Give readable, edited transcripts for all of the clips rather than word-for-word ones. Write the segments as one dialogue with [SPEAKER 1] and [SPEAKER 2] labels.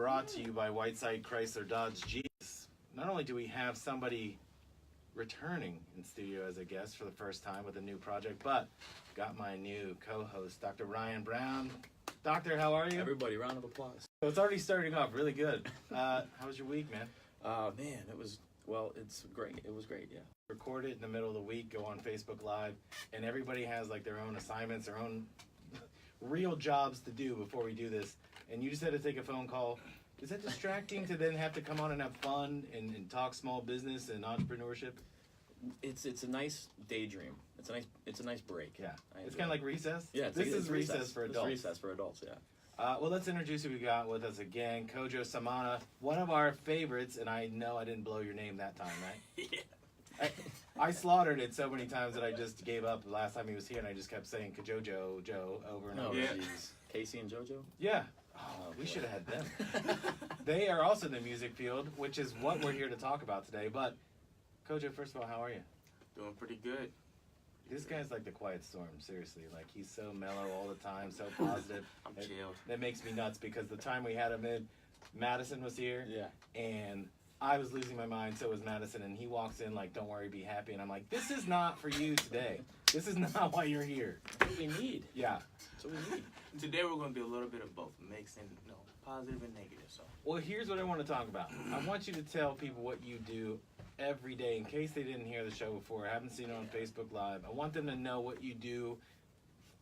[SPEAKER 1] brought to you by Whiteside Chrysler Dodge Jeep. Not only do we have somebody returning in studio as a guest for the first time with a new project, but got my new co-host, Dr. Ryan Brown. Doctor, how are you?
[SPEAKER 2] Everybody, round of applause.
[SPEAKER 1] So it's already starting off really good. How was your week, man?
[SPEAKER 2] Man, it's great. It was great, yeah.
[SPEAKER 1] Record it in the middle of the week, go on Facebook Live, and everybody has like their own assignments, their own real jobs to do before we do this. And you just had to take a phone call. Is that distracting to then have to come on and have fun and talk small business and entrepreneurship?
[SPEAKER 2] It's a nice daydream. It's a nice break.
[SPEAKER 1] Yeah, it's kind of like recess.
[SPEAKER 2] Yeah,
[SPEAKER 1] this is recess for adults.
[SPEAKER 2] It's recess for adults. Yeah.
[SPEAKER 1] Well, let's introduce who we got with us again. Kodjo Somana, one of our favorites, and I know I didn't blow your name that time, right?
[SPEAKER 2] Yeah.
[SPEAKER 1] I slaughtered it so many times that I just gave up the last time he was here, and I just kept saying Kodjo Joe over and over.
[SPEAKER 2] Yeah. Casey and JoJo?
[SPEAKER 1] Yeah. Oh, we should have had them. They are also in the music field, which is what we're here to talk about today. But, Kodjo, first of all, how are you?
[SPEAKER 3] Doing pretty good.
[SPEAKER 1] This guy's like the quiet storm, seriously. Like, he's so mellow all the time, so positive.
[SPEAKER 3] I'm chilled.
[SPEAKER 1] That makes me nuts because the time we had him in, Madison was here.
[SPEAKER 2] Yeah.
[SPEAKER 1] And I was losing my mind, so was Madison. And he walks in like, don't worry, be happy. And I'm like, this is not for you today. This is not why you're here.
[SPEAKER 2] That's what we need.
[SPEAKER 1] Yeah.
[SPEAKER 2] That's what we need.
[SPEAKER 3] Today we're going to do a little bit of both, mixing positive and negative. So.
[SPEAKER 1] Well, here's what I want to talk about. I want you to tell people what you do every day in case they didn't hear the show before, haven't seen it on Facebook Live. I want them to know what you do.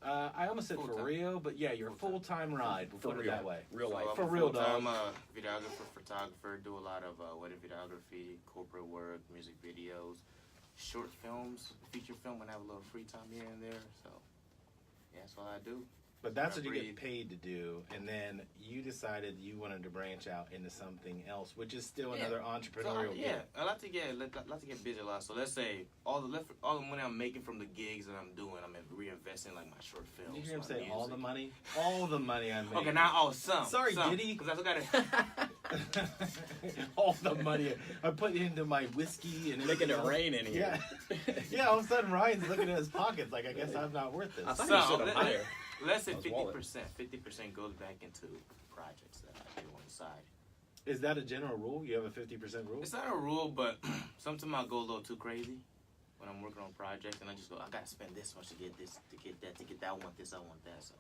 [SPEAKER 1] I almost said for real, but yeah, your full-time ride. We'll put it that way.
[SPEAKER 2] Real life.
[SPEAKER 1] For real, dog.
[SPEAKER 3] I'm a videographer, photographer, do a lot of wedding videography, corporate work, music videos, short films, feature film when I have a little free time here and there. So, yeah, that's all I do.
[SPEAKER 1] But that's what you get paid to do, and then you decided you wanted to branch out into something else, which is still another entrepreneurial gig.
[SPEAKER 3] Yeah, I like to get busy a lot. So let's say all the money I'm making from the gigs that I'm doing, I'm reinvesting like my short films.
[SPEAKER 1] Did you hear him say
[SPEAKER 3] music.
[SPEAKER 1] all the money? All the money I'm making.
[SPEAKER 3] Okay, not all, some.
[SPEAKER 1] Sorry,
[SPEAKER 3] some,
[SPEAKER 1] Diddy.
[SPEAKER 3] because I got it.
[SPEAKER 1] All the money I put into my whiskey and
[SPEAKER 2] Making it rain in here.
[SPEAKER 1] Yeah, yeah. All of a sudden, Ryan's looking at his pockets like, I guess I'm not worth this.
[SPEAKER 2] I thought you said I'm higher.
[SPEAKER 3] Let's say 50%.
[SPEAKER 2] Wallet.
[SPEAKER 3] 50% goes back into projects that I do on the side.
[SPEAKER 1] Is that a general rule? You have a 50% rule?
[SPEAKER 3] It's not a rule, but sometimes I go a little too crazy when I'm working on projects, and I just go, I gotta spend this much to get this, to get that, to get that. I want this, I want that. So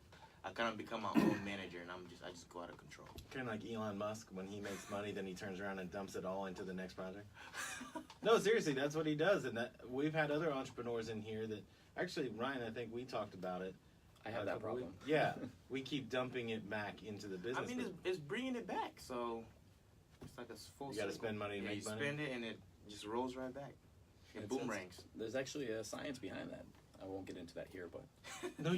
[SPEAKER 3] I kind of become my own manager, and I just go out of control.
[SPEAKER 1] Kind of like Elon Musk, when he makes money, then he turns around and dumps it all into the next project. No, seriously, that's what he does, and that we've had other entrepreneurs in here that actually, Ryan, I think we talked about it.
[SPEAKER 2] I have that problem.
[SPEAKER 1] Yeah, we keep dumping it back into the business.
[SPEAKER 3] I mean, it's bringing it back, so it's like a full.
[SPEAKER 1] You got to spend money to make money.
[SPEAKER 3] You spend it, and it just rolls right back. It boomerangs.
[SPEAKER 2] There's actually a science behind that. I won't get into that here, but
[SPEAKER 1] no,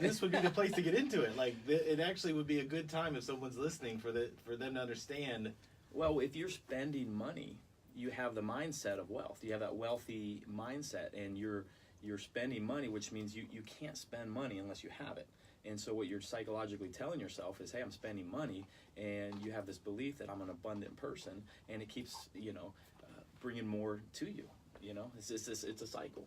[SPEAKER 1] this would be the place to get into it. Like, it actually would be a good time if someone's listening for them to understand.
[SPEAKER 2] Well, if you're spending money, you have the mindset of wealth. You have that wealthy mindset, and you're spending money, which means you can't spend money unless you have it. And so what you're psychologically telling yourself is, hey, I'm spending money, and you have this belief that I'm an abundant person, and it keeps bringing more to you. It's a cycle.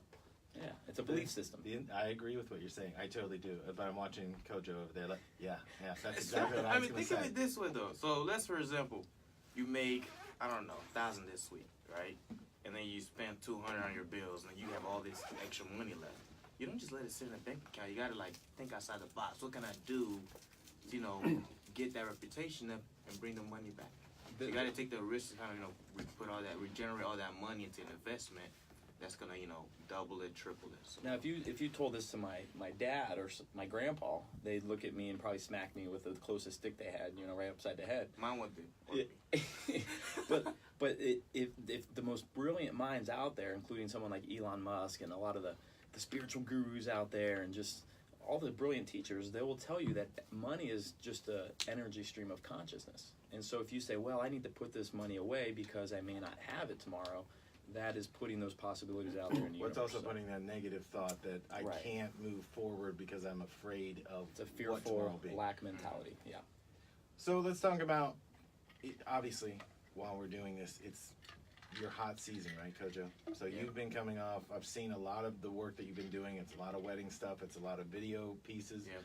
[SPEAKER 2] Yeah, it's a belief system.
[SPEAKER 1] I agree with what you're saying. I totally do. But I'm watching Kodjo over there. Like, yeah, that's exactly what I was going to say.
[SPEAKER 3] Think of it this way though. So let's, for example, you make $1,000 this week, right? And then you spend $200 on your bills, and you have all this extra money left. You don't just let it sit in a bank account. You gotta think outside the box. What can I do to get that reputation up and bring the money back? So you gotta take the risk to kind of regenerate all that money into an investment that's gonna double it, triple it. So.
[SPEAKER 2] Now, if you told this to my dad or my grandpa, they'd look at me and probably smack me with the closest stick they had, right upside the head.
[SPEAKER 3] Mine would be.
[SPEAKER 2] But if the most brilliant minds out there, including someone like Elon Musk and a lot of the spiritual gurus out there and just all the brilliant teachers, they will tell you that money is just an energy stream of consciousness. And so if you say, well, I need to put this money away because I may not have it tomorrow, that is putting those possibilities out there in the universe.
[SPEAKER 1] It's also putting that negative thought that I can't move forward because I'm afraid of
[SPEAKER 2] it's a fearful lack mentality. Yeah.
[SPEAKER 1] So let's talk about, obviously, while we're doing this, it's your hot season, right, Kodjo? So you've been coming off, I've seen a lot of the work that you've been doing. It's a lot of wedding stuff. It's a lot of video pieces.
[SPEAKER 3] Yeah.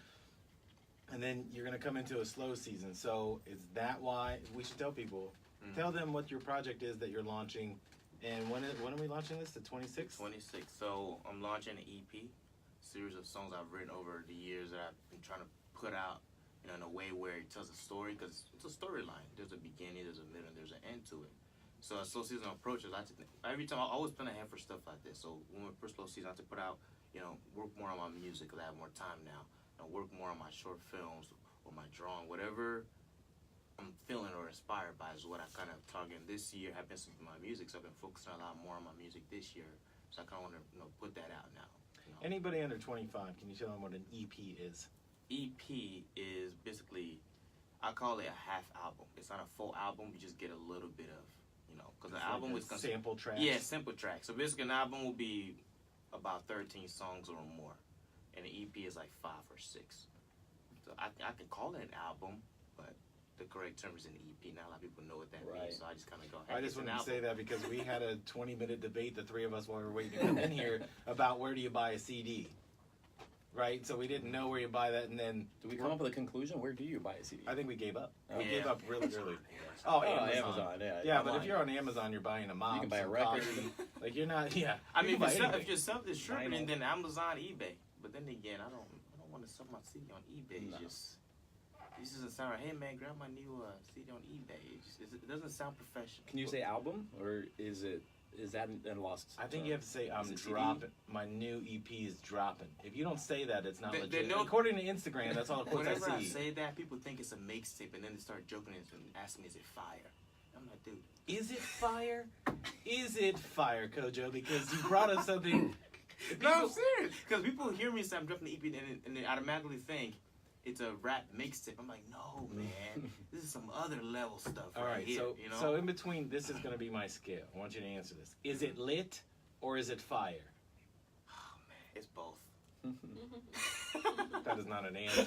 [SPEAKER 1] and then you're gonna come into a slow season. So is that why we should tell people? Tell them what your project is that you're launching, and when are we launching this? The 26th.
[SPEAKER 3] 26. So I'm launching an EP, series of songs I've written over the years that I've been trying to put out, in a way where it tells a story, because it's a storyline. There's a beginning, there's a middle, and there's an end to it. So as slow season approaches, every time I always plan ahead for stuff like this. So when we're first slow season, I have to put out, work more on my music because I have more time now. Work more on my short films or my drawing, whatever I'm feeling or inspired by is what I kind of target this year. Have been with my music, so I've been focusing a lot more on my music this year. So I kind of want to put that out now.
[SPEAKER 1] Anybody under 25, can you tell them what an EP is?
[SPEAKER 3] EP is basically, I call it a half album. It's not a full album. You just get a little bit of, because the album is
[SPEAKER 1] sample tracks.
[SPEAKER 3] Yeah, sample tracks. So basically, an album will be about 13 songs or more, and an EP is like 5 or 6. So I can call it an album, but the correct term is an EP. Not a lot of people know what that means, so I just kind of go. Hey,
[SPEAKER 1] I just wanted to say that because we had a 20-minute debate, the three of us, while we were waiting to come in here, about where do you buy a CD, right? So we didn't know where you buy that, and then
[SPEAKER 2] Do we come up with a conclusion? Where do you buy a CD?
[SPEAKER 1] I think we gave up.
[SPEAKER 2] Oh.
[SPEAKER 1] We
[SPEAKER 3] Yeah.
[SPEAKER 1] gave up really early.
[SPEAKER 2] Oh,
[SPEAKER 1] Amazon.
[SPEAKER 2] Amazon, yeah.
[SPEAKER 1] Yeah, but
[SPEAKER 2] online.
[SPEAKER 1] if you're on Amazon, you're buying a mop.
[SPEAKER 2] You can buy a
[SPEAKER 1] some
[SPEAKER 2] record.
[SPEAKER 1] coffee. Like you're not. Yeah.
[SPEAKER 3] I
[SPEAKER 1] you
[SPEAKER 3] mean,
[SPEAKER 1] can buy anything.
[SPEAKER 3] if you're self-distributing,
[SPEAKER 2] Vinyl.
[SPEAKER 3] then Amazon, eBay. But then again, I don't want to sell my CD on eBay.
[SPEAKER 2] No.
[SPEAKER 3] It just doesn't sound right. Hey man, grab my new CD on eBay. It doesn't sound professional.
[SPEAKER 2] Can you say album, or is that then lost?
[SPEAKER 1] I think you have to say I'm
[SPEAKER 2] Is it CD?
[SPEAKER 1] dropping. My new EP is dropping. If you don't say that, it's not
[SPEAKER 3] They
[SPEAKER 1] legit.
[SPEAKER 3] know-
[SPEAKER 1] According to Instagram, that's all the quotes
[SPEAKER 3] Whenever
[SPEAKER 1] I
[SPEAKER 3] I
[SPEAKER 1] see.
[SPEAKER 3] say that, people think it's a mixtape, and then they start joking and asking me, "Is it fire?" I'm like, dude.
[SPEAKER 1] Is it fire? Is it fire, Kodjo? Because you brought us something.
[SPEAKER 3] No, I'm serious. Because people hear me say I'm dropping the EP, and they automatically think it's a rap mixtape. I'm like, no, man. This is some other level stuff.
[SPEAKER 1] All right,
[SPEAKER 3] here,
[SPEAKER 1] so
[SPEAKER 3] you know?
[SPEAKER 1] so in between, this is going to be my scale. I want you to answer this. Is it lit or is it fire?
[SPEAKER 3] Oh man, it's both.
[SPEAKER 1] That is not an answer.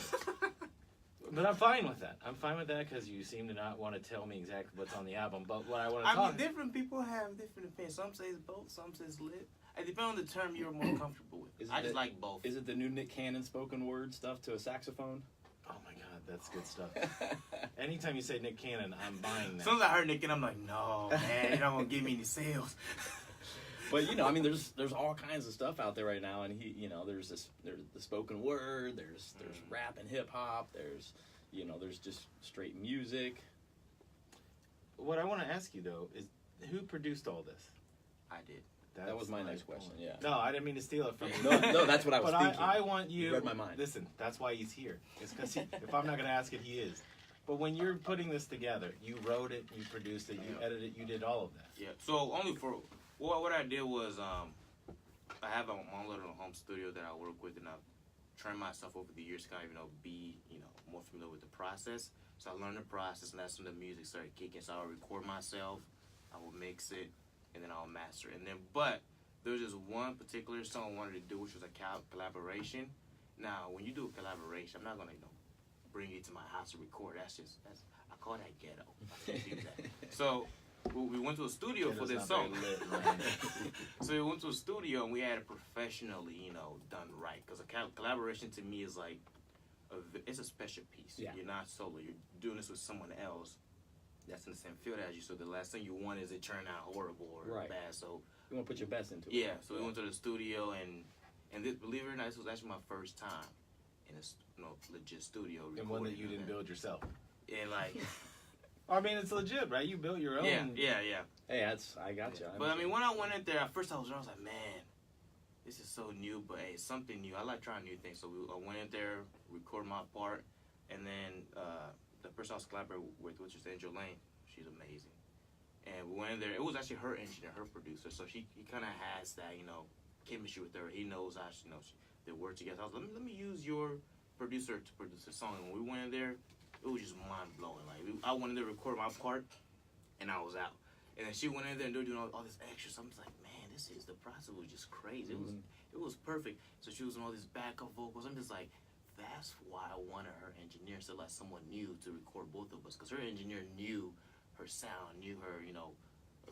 [SPEAKER 1] But I'm fine with that. I'm fine with that because you seem to not want to tell me exactly what's on the album. But what I want to
[SPEAKER 3] I
[SPEAKER 1] talk.
[SPEAKER 3] mean, different people have different opinions. Some say it's both, some say it's lit. It depends on the term you're more comfortable with. I just like both.
[SPEAKER 2] Is it the new Nick Cannon spoken word stuff to a saxophone?
[SPEAKER 1] Oh my God, that's good stuff. Anytime you say Nick Cannon, I'm buying that.
[SPEAKER 3] Sometimes I heard Nick and I'm like, no, man, you're not gonna give me any sales.
[SPEAKER 2] But there's all kinds of stuff out there right now, and there's the spoken word, there's rap and hip hop, there's just straight music.
[SPEAKER 1] What I want to ask you though is, who produced all this?
[SPEAKER 3] I did.
[SPEAKER 2] That was my next question. Yeah.
[SPEAKER 1] No, I didn't mean to steal it from you.
[SPEAKER 2] No, that's what I was
[SPEAKER 1] but
[SPEAKER 2] thinking.
[SPEAKER 1] I want you.
[SPEAKER 2] You read my mind.
[SPEAKER 1] Listen, that's why he's here. It's because if I'm not going to ask it, he is. But when you're putting this together, you wrote it, you produced it, you edited it, you did all of that.
[SPEAKER 3] Yeah. So only for what I did was I have my own little home studio that I work with, and I've trained myself over the years to kind of be more familiar with the process. So I learned the process, and that's when the music started kicking. So I'll record myself, I will mix it, and then I'll master it. And then, but there was just one particular song I wanted to do, which was a collaboration. Now, when you do a collaboration, I'm not gonna bring you to my house to record. That's I call that ghetto. I can't do that. So we went to a studio for this song. So we went to a studio and we had it professionally, done right. Because a collaboration to me is like, it's a special piece.
[SPEAKER 2] Yeah.
[SPEAKER 3] You're not solo. You're doing this with someone else that's in the same field as you. So the last thing you want is it turn out horrible or
[SPEAKER 2] Right.
[SPEAKER 3] bad. So
[SPEAKER 2] You want to put your best into it.
[SPEAKER 3] yeah. So we went to the studio and this, believe it or not, this was actually my first time in a legit studio.
[SPEAKER 1] And one that
[SPEAKER 3] recording
[SPEAKER 1] you didn't build yourself.
[SPEAKER 3] And like.
[SPEAKER 1] I mean, it's legit, right? You built your own.
[SPEAKER 3] Yeah.
[SPEAKER 2] Hey, I got you.
[SPEAKER 3] But I mean, when I went in there, at first I was like, man, this is so new, but hey, something new. I like trying new things. So I went in there, recorded my part, and then the person I was collaborating with, which is Angel Lane, she's amazing. And we went in there. It was actually her engineer, her producer. So he kind of has that, chemistry with her. He knows how they work together. I was like, let me use your producer to produce a song. And when we went in there, it was just mind blowing. Like I went in there to record my part, and I was out. And then she went in there and they were doing all this extra. So I'm just like, man, the process was just crazy. It was perfect. So she was doing all these backup vocals. I'm just like, that's why I wanted her engineer instead of like someone new to record both of us, because her engineer knew her sound, knew her,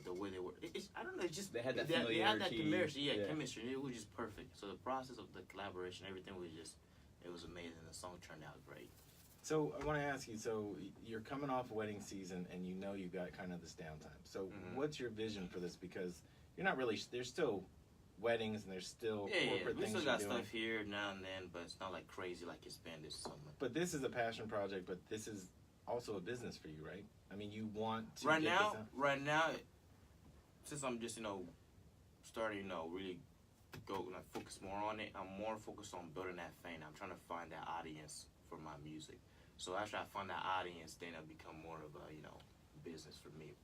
[SPEAKER 3] the way they were. I don't know. It's just
[SPEAKER 2] They had that
[SPEAKER 3] They had that
[SPEAKER 2] familiarity.
[SPEAKER 3] chemistry. Yeah, chemistry. It was just perfect. So the process of the collaboration, everything was just, it was amazing. The song turned out great.
[SPEAKER 1] So I want to ask you. So you're coming off wedding season, and you know you've got kind of this downtime. So what's your vision for this? Because you're not really. There's still weddings, and there's still corporate
[SPEAKER 3] we
[SPEAKER 1] things
[SPEAKER 3] still
[SPEAKER 1] you're
[SPEAKER 3] got
[SPEAKER 1] doing.
[SPEAKER 3] stuff here now and then, but it's not like crazy like it's been this summer.
[SPEAKER 1] But this is a passion project. But this is also a business for you, right? I mean, you want to
[SPEAKER 3] Right
[SPEAKER 1] get
[SPEAKER 3] now,
[SPEAKER 1] this out?
[SPEAKER 3] since I'm just starting really go like focus more on it. I'm more focused on building that fame. I'm trying to find that audience for my music. So after I find that audience, then it'll become more of a business for me.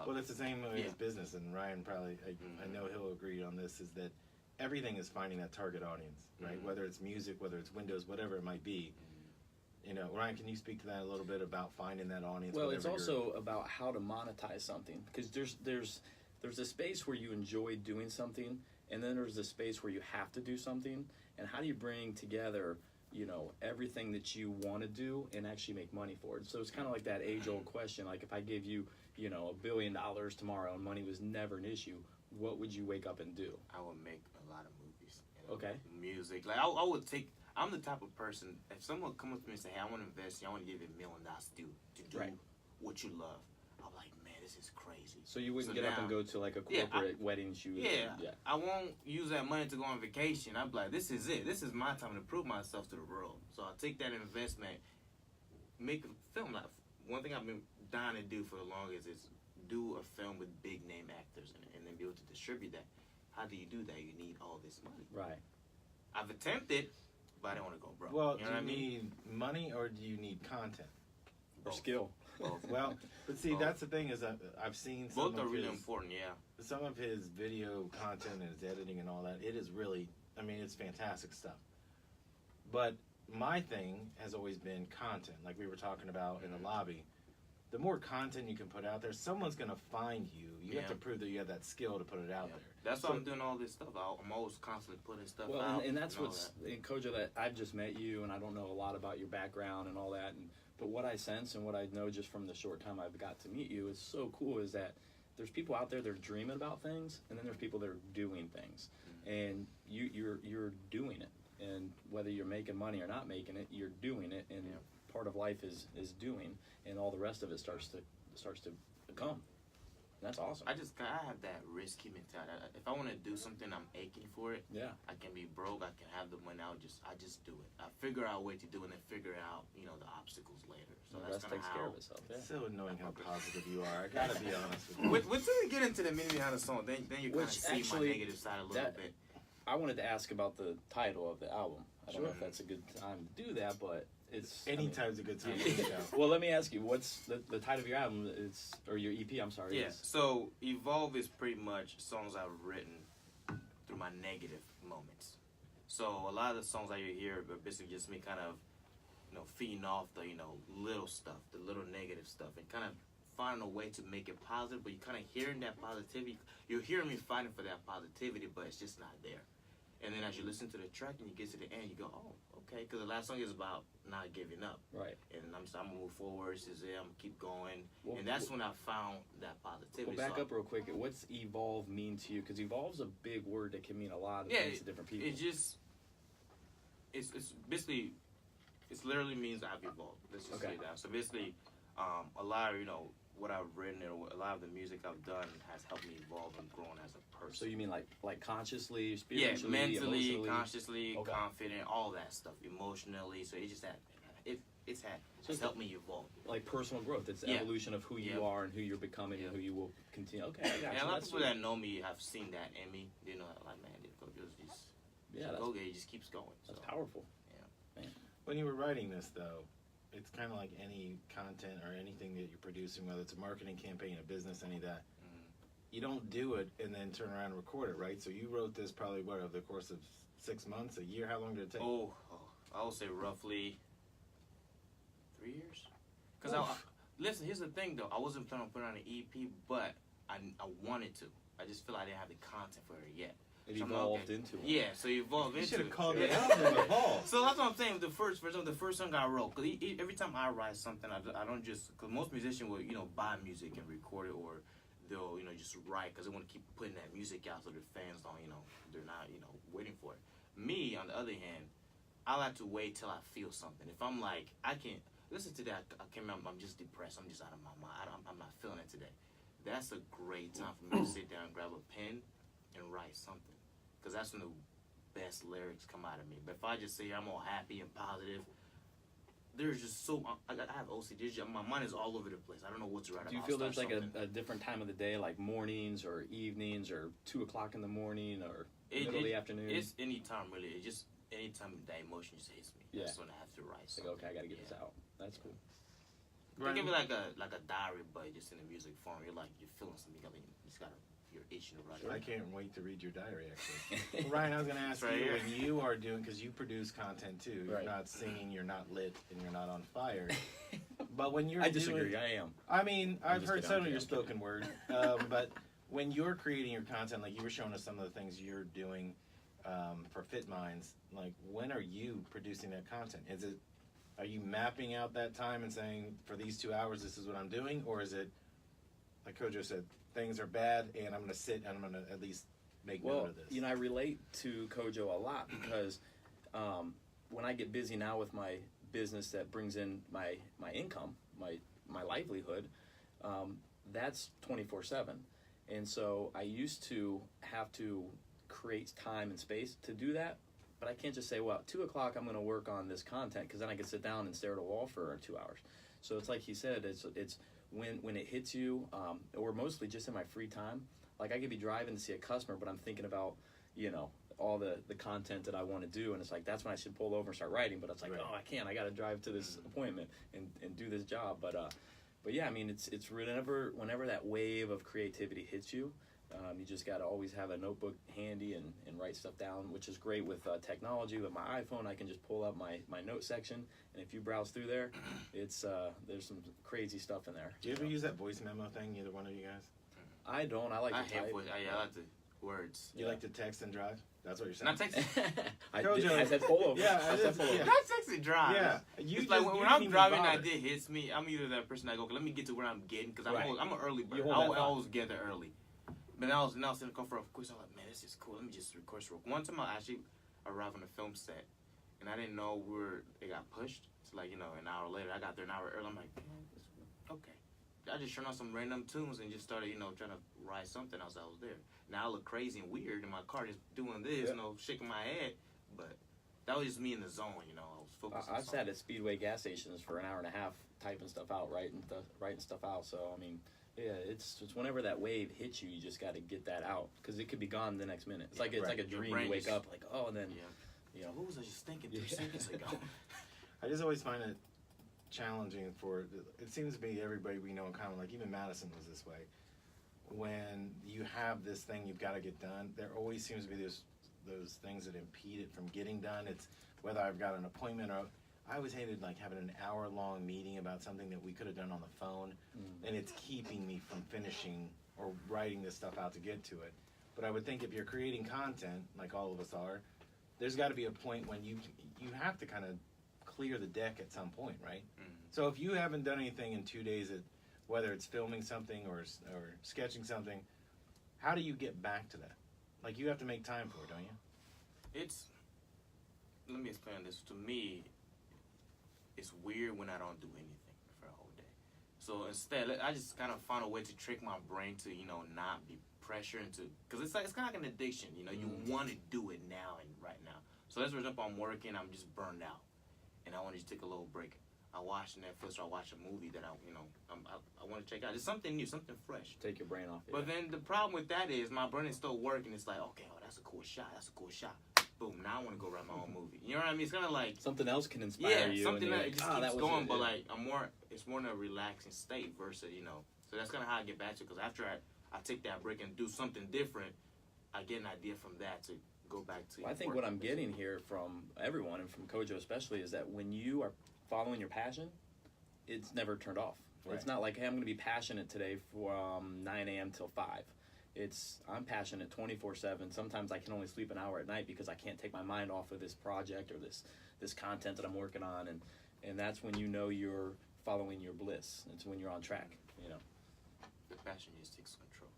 [SPEAKER 1] Well, it's the same way
[SPEAKER 3] Yeah.
[SPEAKER 1] as business, and Ryan probably, I know he'll agree on this, is that everything is finding that target audience, right? Whether it's music, whether it's windows, whatever it might be. Ryan, can you speak to that a little bit about finding that audience?
[SPEAKER 2] Well, it's
[SPEAKER 1] whatever
[SPEAKER 2] also about how to monetize something, because there's a space where you enjoy doing something, and then there's a space where you have to do something, and how do you bring together everything that you want to do and actually make money for it? So it's kind of like that age-old question, like if I gave you $1 billion tomorrow and money was never an issue, what would you wake up and do?
[SPEAKER 3] I would make a lot of movies.
[SPEAKER 2] Okay.
[SPEAKER 3] Music. Like I would take. I'm the type of person. If someone come up to me and say, "Hey, I want to invest. I want to give you $1 million to do
[SPEAKER 2] Right.
[SPEAKER 3] what you love," I'm like, "Man, this is crazy."
[SPEAKER 2] So you wouldn't
[SPEAKER 3] So
[SPEAKER 2] get up and
[SPEAKER 3] now-
[SPEAKER 2] go to like a
[SPEAKER 3] Yeah,
[SPEAKER 2] corporate wedding shoot?
[SPEAKER 3] Yeah, I won't use that money to go on vacation. I'm like, this is it. This is my time to prove myself to the world. So I'll take that investment, make a film. Like one thing I've been dying to do for the longest is do a film with big name actors in it, and then be able to distribute that. How do you do that? You need all this money.
[SPEAKER 2] Right.
[SPEAKER 3] I've attempted, but I don't want to go broke.
[SPEAKER 1] Well,
[SPEAKER 3] you know what I
[SPEAKER 1] do you
[SPEAKER 3] mean?
[SPEAKER 1] need money or do you need content?
[SPEAKER 2] Or
[SPEAKER 3] Both.
[SPEAKER 2] skill.
[SPEAKER 3] Both.
[SPEAKER 1] Well, but see,
[SPEAKER 3] Both.
[SPEAKER 1] that's the thing is that I've seen some
[SPEAKER 3] Both are
[SPEAKER 1] of
[SPEAKER 3] really
[SPEAKER 1] his,
[SPEAKER 3] important. Yeah.
[SPEAKER 1] some of his video content and his editing and all that. It is really, I mean, it's fantastic stuff. But my thing has always been content, like we were talking about in the lobby. The more content you can put out there, someone's going to find you. You have to prove that you have that skill to put it out
[SPEAKER 3] Yeah.
[SPEAKER 1] there.
[SPEAKER 3] That's
[SPEAKER 1] So-
[SPEAKER 3] why I'm doing all this stuff. I'm always constantly putting stuff
[SPEAKER 2] Well,
[SPEAKER 3] out.
[SPEAKER 2] and that's
[SPEAKER 3] all
[SPEAKER 2] what's in Kodjo, that I've just met you, and I don't know a lot about your background and all that. But what I sense and what I know just from the short time I've got to meet you is so cool. Is that there's people out there that are dreaming about things, and then there's people that are doing things, and you're doing it. And whether you're making money or not making it, you're doing it. And part of life is doing, and all the rest of it starts to come. That's awesome.
[SPEAKER 3] I have that risky mentality. If I want to do something, I'm aching for it.
[SPEAKER 2] Yeah.
[SPEAKER 3] I can be broke. I can have the money. I just do it. I figure out a way to do it and then figure out the obstacles later. So
[SPEAKER 2] The
[SPEAKER 3] that's
[SPEAKER 2] rest
[SPEAKER 3] kind of
[SPEAKER 2] takes
[SPEAKER 3] how.
[SPEAKER 2] care of itself. Yeah.
[SPEAKER 1] It's so annoying how positive you are. I gotta be honest with you.
[SPEAKER 3] Wait till we get into the meaning behind the song. Then you kind of
[SPEAKER 2] Which
[SPEAKER 3] see
[SPEAKER 2] actually,
[SPEAKER 3] my negative side a little bit.
[SPEAKER 2] I wanted to ask about the title of the album. I don't know
[SPEAKER 1] Sure.
[SPEAKER 2] if that's a good time to do that, but it's
[SPEAKER 1] Anytime's a good time to do that.
[SPEAKER 2] Well, let me ask you, what's the title of your album? Or your EP? I'm sorry.
[SPEAKER 3] Yeah. So Evolve is pretty much songs I've written through my negative moments. So a lot of the songs that you hear are basically just me kind of, feeding off the, little stuff, the little negative stuff, and kind of finding a way to make it positive. But you're kind of hearing that positivity. You're hearing me fighting for that positivity, but it's just not there. And then as you listen to the track and you get to the end, you go, oh, okay, because the last song is about not giving up.
[SPEAKER 2] Right.
[SPEAKER 3] And I'm gonna move forward. This is it. I'm gonna keep going.
[SPEAKER 2] Well,
[SPEAKER 3] And that's when I found that positivity.
[SPEAKER 2] Well, back
[SPEAKER 3] So
[SPEAKER 2] up real quick. What's evolve mean to you? Because evolve's a big word that can mean a lot of things to different people.
[SPEAKER 3] It just, it's basically, it literally means I've evolved. Let's just say that. So basically, a lot of, what I've written and a lot of the music I've done has helped me evolve and grow as a person.
[SPEAKER 2] So you mean like consciously,
[SPEAKER 3] Yeah,
[SPEAKER 2] spiritually,
[SPEAKER 3] mentally,
[SPEAKER 2] emotionally?
[SPEAKER 3] consciously, confident, all that stuff, emotionally. So it just it's helped me evolve.
[SPEAKER 2] Like personal growth. It's the evolution of who you are and who you're becoming and who you will continue. Okay, I got you.
[SPEAKER 3] And a lot of
[SPEAKER 2] That's
[SPEAKER 3] people that know me have seen that in me. They know that, like, man, he just keeps going.
[SPEAKER 2] That's
[SPEAKER 3] So.
[SPEAKER 2] powerful.
[SPEAKER 1] When you were writing this, though, it's kind of like any content or anything that you're producing, whether it's a marketing campaign, a business, any of that. You don't do it and then turn around and record it, right? So you wrote this probably, over the course of 6 months, a year? How long did it take?
[SPEAKER 3] I would say roughly 3 years. Because listen, here's the thing, though. I wasn't planning on putting on an EP, but I wanted to. I just feel like I didn't have the content for it yet.
[SPEAKER 2] It
[SPEAKER 3] So I'm
[SPEAKER 2] evolved into it.
[SPEAKER 3] Yeah, so it evolved
[SPEAKER 1] You
[SPEAKER 3] into
[SPEAKER 1] should
[SPEAKER 3] it.
[SPEAKER 1] have called
[SPEAKER 3] Yeah.
[SPEAKER 1] it album Evolve.
[SPEAKER 3] So that's what I'm saying. The first song I wrote, because every time I write something, I don't just, because most musicians will, buy music and record it, or they'll, just write because they want to keep putting that music out so their fans don't, they're not, waiting for it. Me, on the other hand, I like to wait till I feel something. If I'm like, listen to that. I came out. I'm just depressed. I'm just out of my mind. I'm not feeling it today. That's a great time for me to sit down, grab a pen, and write something. Because that's when the best lyrics come out of me. But if I just say I'm all happy and positive, there's just so I have OCD. My mind is all over the place. I don't know what to write about.
[SPEAKER 2] Do you feel there's like a different time of the day, like mornings or evenings or 2 o'clock in the morning or middle of the afternoon?
[SPEAKER 3] It's any time really. It's just any time that emotion just hits me.
[SPEAKER 2] Yeah.
[SPEAKER 3] That's when I have to write something.
[SPEAKER 2] Like, okay, I got to get this out. That's cool.
[SPEAKER 3] Think of it like a diary, but just in a music form. You're feeling something. I mean, you're itching to write.
[SPEAKER 1] I can't wait to read your diary, actually. Well, Ryan, I was going to ask you, when you are doing, because you produce content too, you're not singing, you're not lit, and you're not on fire. But when you're
[SPEAKER 2] I disagree, I am.
[SPEAKER 1] I mean, I've heard some of your spoken word, but when you're creating your content, like you were showing us some of the things you're doing for Fit Minds, like when are you producing that content? Are you mapping out that time and saying, for these 2 hours, this is what I'm doing? Or is it, like Kodjo said, things are bad and I'm going to sit and I'm going to at least make note of this?
[SPEAKER 2] You know, I relate to Kodjo a lot because when I get busy now with my business that brings in my income, my livelihood, that's 24/7. And so I used to have to create time and space to do that. But I can't just say, well, at 2 o'clock I'm going to work on this content because then I can sit down and stare at a wall for 2 hours. So it's like he said, it's when it hits you, or mostly just in my free time. Like I could be driving to see a customer, but I'm thinking about, you know, all the content that I want to do, and it's like that's when I should pull over and start writing. But it's like, oh, I can't. I got to drive to this appointment and do this job. But yeah, I mean, it's whenever that wave of creativity hits you. You just got to always have a notebook handy and write stuff down, which is great with technology. With my iPhone, I can just pull up my note section, and if you browse through there, it's there's some crazy stuff in there.
[SPEAKER 1] Do you ever use that voice memo thing, either one of you guys?
[SPEAKER 2] I don't. I like to type.
[SPEAKER 3] I like the words.
[SPEAKER 1] You like to text and drive? That's what you're saying?
[SPEAKER 3] Not texting.
[SPEAKER 2] I said pull over.
[SPEAKER 1] Yeah,
[SPEAKER 2] I said pull over.
[SPEAKER 3] Not texting drive.
[SPEAKER 1] Yeah.
[SPEAKER 3] It's like when I'm driving and an idea hits me, I'm either that person that go, okay, let me get to where I'm getting, because I'm an early bird. I always get there early. But now I was in the car for a quiz. I'm like, man, this is cool. Let me just record real quick. One time I actually arrived on the film set, and I didn't know it got pushed. It's like, you know, an hour later. I got there an hour early. I'm like, man, okay. I just turned on some random tunes and just started, you know, trying to write something else. I was there. Now I look crazy and weird in my car just doing this, you know, shaking my head. But that was just me in the zone, you know. I was focused on
[SPEAKER 2] I've sat at Speedway gas stations for an hour and a half typing stuff out, writing stuff out. So, I mean... Yeah, it's whenever that wave hits you, you just got to get that out because it could be gone the next minute. It's like a dream. You wake up like, oh, and then you know,
[SPEAKER 3] what was I just thinking 3 seconds ago?
[SPEAKER 1] I just always find it challenging it seems to be everybody we know in common, like even Madison was this way. When you have this thing you've got to get done, there always seems to be those things that impede it from getting done. It's whether I've got an appointment or I always hated like having an hour-long meeting about something that we could have done on the phone, and it's keeping me from finishing or writing this stuff out to get to it. But I would think if you're creating content, like all of us are, there's got to be a point when you have to kind of clear the deck at some point, right? Mm-hmm. So if you haven't done anything in 2 days, whether it's filming something or sketching something, how do you get back to that? Like you have to make time for it, don't you?
[SPEAKER 3] Let me explain this. To me, it's weird when I don't do anything for a whole day. So instead, I just kind of find a way to trick my brain to, you know, not be pressured into, because it's kind of like an addiction, you know, you want to do it now and right now. So let's for example, I'm working, I'm just burned out, and I want to just take a little break. I watch Netflix or I watch a movie that I want to check out. It's something new, something fresh.
[SPEAKER 2] Take your brain off.
[SPEAKER 3] But then the problem with that is my brain is still working. It's like, okay, oh, that's a cool shot. Boom, now I want to go write my own movie. You know what I mean? It's kind of like
[SPEAKER 2] something else can inspire you.
[SPEAKER 3] Yeah, something that just keeps going.
[SPEAKER 2] It,
[SPEAKER 3] but like it's more in a relaxing state versus, you know. So that's kind of how I get back to it. Because after I take that break and do something different, I get an idea from that to go back to.
[SPEAKER 2] Well, I think what I'm getting here from everyone and from Kodjo especially is that when you are following your passion, it's never turned off. Right. It's not like, hey, I'm going to be passionate today from 9 a.m. till 5. I'm passionate 24/7. Sometimes I can only sleep an hour at night because I can't take my mind off of this project or this content that I'm working on, and that's when you know you're following your bliss. It's when you're on track, you know.
[SPEAKER 3] The passion just takes control.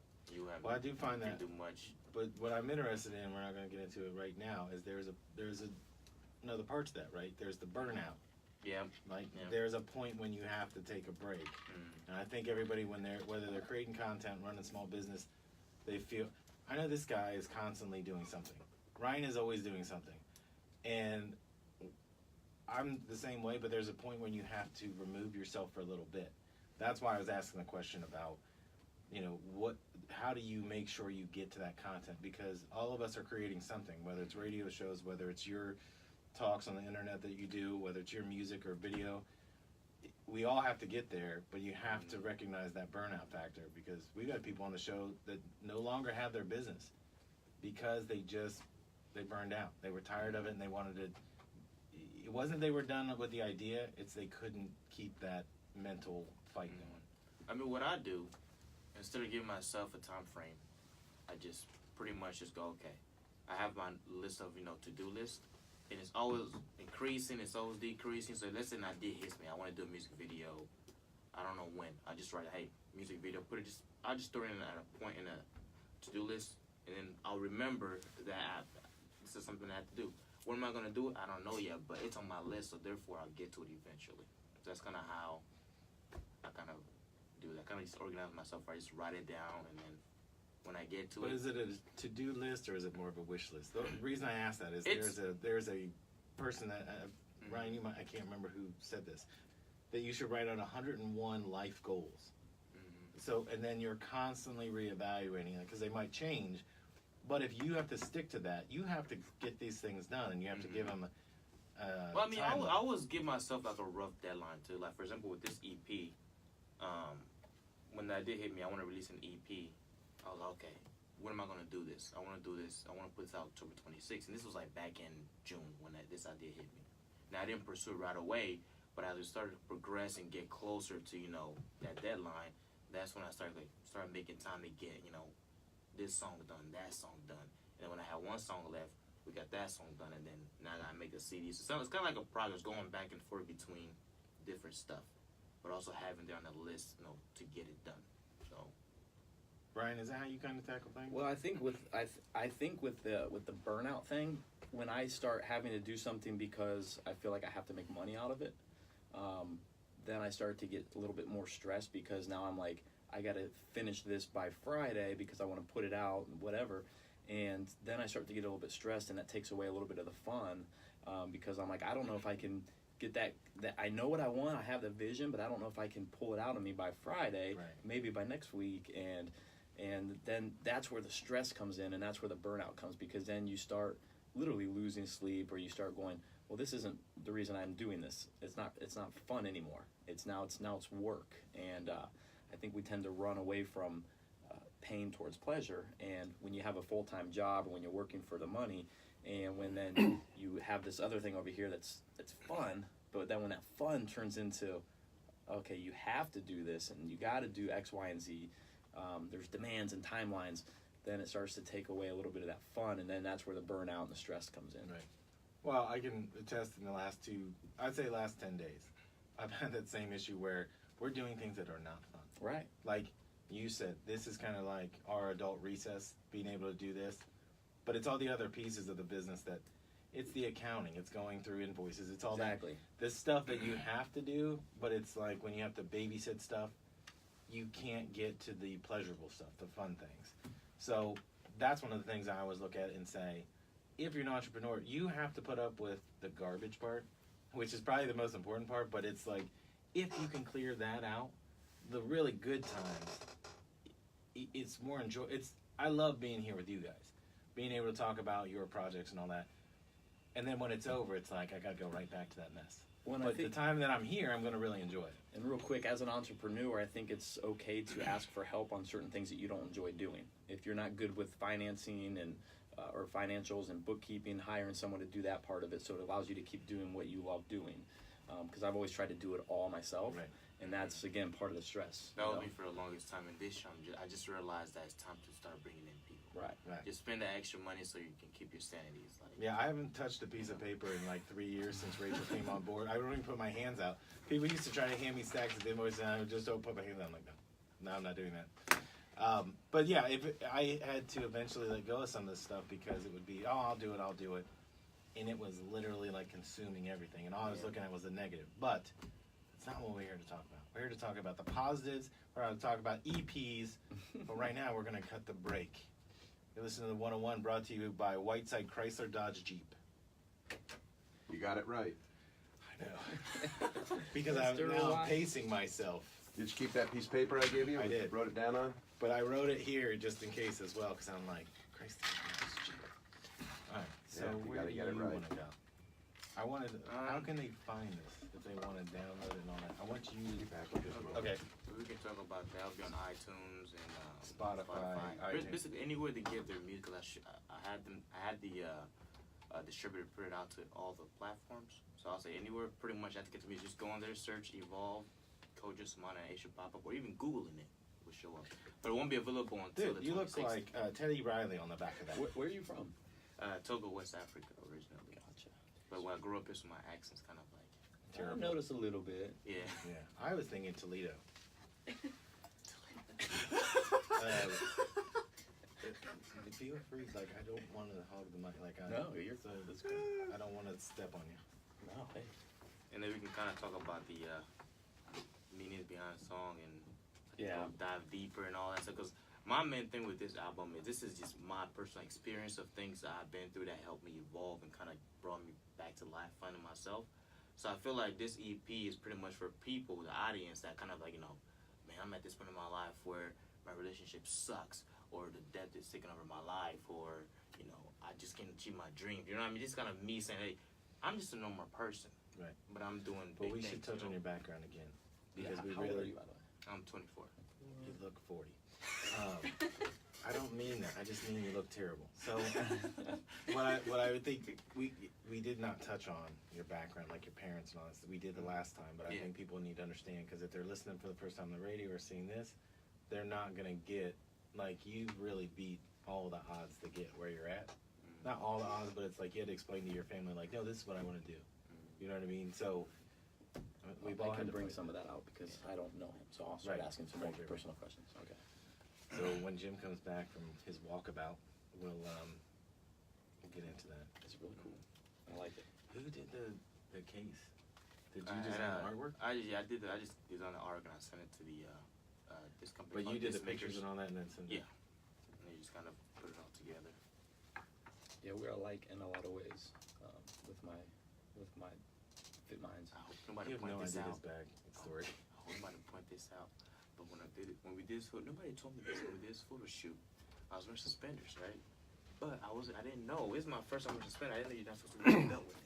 [SPEAKER 1] Well, I do find that.
[SPEAKER 3] Do much.
[SPEAKER 1] But what I'm interested in, we're not going to get into it right now, is there's another part to that, right? There's the burnout,
[SPEAKER 3] Yeah.
[SPEAKER 1] Like
[SPEAKER 3] Yeah.
[SPEAKER 1] there's a point when you have to take a break. And I think everybody, whether they're creating content, running small business, they feel, I know this guy is constantly doing something. Ryan is always doing something. And I'm the same way, but there's a point when you have to remove yourself for a little bit. That's why I was asking the question about, how do you make sure you get to that content? Because all of us are creating something, whether it's radio shows, whether it's your talks on the internet that you do, whether it's your music or video. We all have to get there, but you have to recognize that burnout factor, because we got people on the show that no longer have their business because they burned out. They were tired of it and they wanted to. It wasn't they were done with the idea, it's they couldn't keep that mental fight going.
[SPEAKER 3] I mean, what I do, instead of giving myself a time frame, I just pretty much just go, okay, I have my list of, to-do list, and it's always increasing, it's always decreasing. So let's say an idea hits me, I want to do a music video, I don't know when, I just write, hey, music video, I'll just throw it in at a point in a to-do list, and then I'll remember that this is something I have to do. When am I going to do it? I don't know yet, but it's on my list, so therefore I'll get to it eventually. So that's kind of how I kind of do that. I kind of just organize myself. I just write it down, and then when I get to
[SPEAKER 1] But
[SPEAKER 3] it.
[SPEAKER 1] is it a to-do list or is it more of a wish list? The reason I ask that is there's a person that, Ryan, I can't remember who said this, that you should write out 101 life goals. So, and then you're constantly reevaluating it because they might change. But if you have to stick to that, you have to get these things done, and you have to give them.
[SPEAKER 3] Well, I mean, I always give myself like a rough deadline too. Like for example, with this EP, when that did hit me, I want to release an EP. I was like, okay, when am I going to do this? I want to do this. I want to put this out October 26th, and this was like back in June when this idea hit me. Now I didn't pursue it right away, but as we started to progress and get closer to that deadline, that's when I started making time to get this song done, that song done. And then when I had one song left, we got that song done, and then now I gotta make a CD. So it's kind of like a progress going back and forth between different stuff, but also having there on the list, to get it done. So,
[SPEAKER 1] Brian, is that how you kind of tackle things?
[SPEAKER 2] Well, I think with the burnout thing, when I start having to do something because I feel like I have to make money out of it, then I start to get a little bit more stressed because now I'm like, I got to finish this by Friday because I want to put it out and whatever. And then I start to get a little bit stressed, and that takes away a little bit of the fun because I'm like, I don't know if I can get that I know what I want, I have the vision, but I don't know if I can pull it out of me by Friday,
[SPEAKER 1] right.
[SPEAKER 2] Maybe by next week. And then that's where the stress comes in, and that's where the burnout comes, because then you start literally losing sleep, or you start going, well, this isn't the reason I'm doing this. It's not fun anymore. It's work. And I think we tend to run away from pain towards pleasure. And when you have a full-time job, or when you're working for the money, and when then you have this other thing over here that's fun, but then when that fun turns into, okay, you have to do this, and you got to do X, Y, and Z, there's demands and timelines, then it starts to take away a little bit of that fun, and then that's where the burnout and the stress comes in.
[SPEAKER 1] Right. Well, I can attest in the last 10 days, I've had that same issue where we're doing things that are not fun.
[SPEAKER 2] Right.
[SPEAKER 1] Like you said, this is kind of like our adult recess, being able to do this. But it's all the other pieces of the business that, it's the accounting, it's going through invoices, it's all
[SPEAKER 2] Exactly.
[SPEAKER 1] This stuff that you have to do, but it's like when you have to babysit stuff, you can't get to the pleasurable stuff, the fun things. So that's one of the things I always look at and say, if you're an entrepreneur, you have to put up with the garbage part, which is probably the most important part, but it's like, if you can clear that out, the really good times, it's more I love being here with you guys, being able to talk about your projects and all that. And then when it's over, it's like, I got to go right back to that mess. But the time that I'm here, I'm going to really enjoy it.
[SPEAKER 2] And real quick, as an entrepreneur, I think it's okay to ask for help on certain things that you don't enjoy doing. If you're not good with financing and or financials and bookkeeping, hiring someone to do that part of it, so it allows you to keep doing what you love doing. Because I've always tried to do it all myself,
[SPEAKER 1] right.
[SPEAKER 2] And that's, again, part of the stress.
[SPEAKER 3] That was me for the longest time. In this show, I just realized that it's time to start bringing in people.
[SPEAKER 2] Right.
[SPEAKER 3] Just spend that extra money so you can keep your sanity. It's like,
[SPEAKER 1] Yeah, I haven't touched a piece of paper in like 3 years since Rachel came on board. I don't even put my hands out. People used to try to hand me stacks of invoices, and I would just don't put my hands out. I'm like, no, I'm not doing that. But yeah, if I had to eventually let go of some of this stuff because it would be, I'll do it. and it was literally like consuming everything, and all I was looking at was the negative. But it's not what we're here to talk about. We're here to talk about the positives. We're going to talk about EPs, but right now we're going to cut the break. You're listening to the 101, brought to you by Whiteside Chrysler Dodge Jeep.
[SPEAKER 4] You got it right.
[SPEAKER 1] I know. Because I'm now pacing myself.
[SPEAKER 4] Did you keep that piece of paper I gave you?
[SPEAKER 1] I did.
[SPEAKER 4] Wrote it down on?
[SPEAKER 1] But I wrote it here just in case as well, because I'm like, Chrysler Dodge Jeep. All right, so
[SPEAKER 4] Yeah, you
[SPEAKER 1] where
[SPEAKER 4] gotta
[SPEAKER 1] do
[SPEAKER 4] get
[SPEAKER 1] you
[SPEAKER 4] it right.
[SPEAKER 1] want to go? I wanted. How can they find this if they want to download it and all that? I want you to
[SPEAKER 4] Back with this one.
[SPEAKER 1] Okay.
[SPEAKER 3] We can talk about that. I'll be on iTunes and
[SPEAKER 1] Spotify, iTunes.
[SPEAKER 3] Basically anywhere they get their music. I had the distributor put it out to all the platforms. So I'll say anywhere, pretty much. I have to get the music. Just go on there, search Evolve, Kodjo Somana, and it should pop up, or even Googling it will show up. But it won't be available until
[SPEAKER 1] Dude,
[SPEAKER 3] the
[SPEAKER 1] you look
[SPEAKER 3] 26th.
[SPEAKER 1] like Teddy Riley on the back of that.
[SPEAKER 2] Where are you from?
[SPEAKER 3] Togo, West Africa, originally.
[SPEAKER 2] Gotcha.
[SPEAKER 3] But when I grew up here, so my accent's kind of like,
[SPEAKER 2] I noticed a little bit.
[SPEAKER 3] yeah.
[SPEAKER 1] Yeah, I was thinking Toledo. Feel free, like I don't want to hog the mic, like I.
[SPEAKER 2] No, you're
[SPEAKER 1] so,
[SPEAKER 2] that's good.
[SPEAKER 1] I don't want to step on you.
[SPEAKER 2] No, hey.
[SPEAKER 3] And then we can kind of talk about the meanings behind the song and dive deeper and all that stuff. Because my main thing with this album is this is just my personal experience of things that I've been through that helped me evolve and kind of brought me back to life, finding myself. So I feel like this EP is pretty much for people, the audience, that kind of like, man, I'm at this point in my life where my relationship sucks, or the death is taking over my life, or, I just can't achieve my dreams. You know what I mean? Just kind of me saying, hey, I'm just a normal person.
[SPEAKER 1] Right.
[SPEAKER 3] But I'm doing
[SPEAKER 1] But
[SPEAKER 3] big
[SPEAKER 1] we
[SPEAKER 3] things,
[SPEAKER 1] should touch on your background again, because we
[SPEAKER 2] How old are
[SPEAKER 1] really.
[SPEAKER 2] you, by the way?
[SPEAKER 3] I'm 24.
[SPEAKER 1] You look 40. I don't mean that. I just mean you look terrible. So, what I would think we did not touch on your background, like your parents and all this. We did the last time, but I think people need to understand, because if they're listening for the first time on the radio or seeing this, they're not gonna get, like, you really beat all the odds to get where you're at. Not all the odds, but it's like you had to explain to your family, like, no, this is what I want to do. You know what I mean? So we've all
[SPEAKER 2] I
[SPEAKER 1] had
[SPEAKER 2] can
[SPEAKER 1] to
[SPEAKER 2] bring
[SPEAKER 1] play.
[SPEAKER 2] some of that out because I don't know him, so I'll start
[SPEAKER 1] Right.
[SPEAKER 2] asking some more
[SPEAKER 1] Right.
[SPEAKER 2] personal questions. Okay.
[SPEAKER 1] So when Jim comes back from his walkabout, we'll get into that.
[SPEAKER 2] It's really cool. I like it.
[SPEAKER 1] Who did the case? Did you
[SPEAKER 3] I
[SPEAKER 1] design
[SPEAKER 3] had,
[SPEAKER 1] the artwork?
[SPEAKER 3] I just designed the artwork and I sent it to the this company.
[SPEAKER 1] But you
[SPEAKER 3] called
[SPEAKER 1] did the
[SPEAKER 3] Disc
[SPEAKER 1] pictures
[SPEAKER 3] Makers.
[SPEAKER 1] and all that, and then sent it.
[SPEAKER 3] Yeah. And they just kind of put it all together.
[SPEAKER 2] Yeah, we're alike in a lot of ways with my fit minds.
[SPEAKER 3] I hope nobody
[SPEAKER 1] You have
[SPEAKER 3] point
[SPEAKER 1] no
[SPEAKER 3] this
[SPEAKER 1] idea
[SPEAKER 3] out.
[SPEAKER 1] his bag story.
[SPEAKER 3] I hope nobody point this out. But when we did this photo, nobody told me this. When we did this photo shoot, I was wearing suspenders, right? But I didn't know. This is my first time wearing suspenders. I didn't know you're not supposed to wear a belt with it.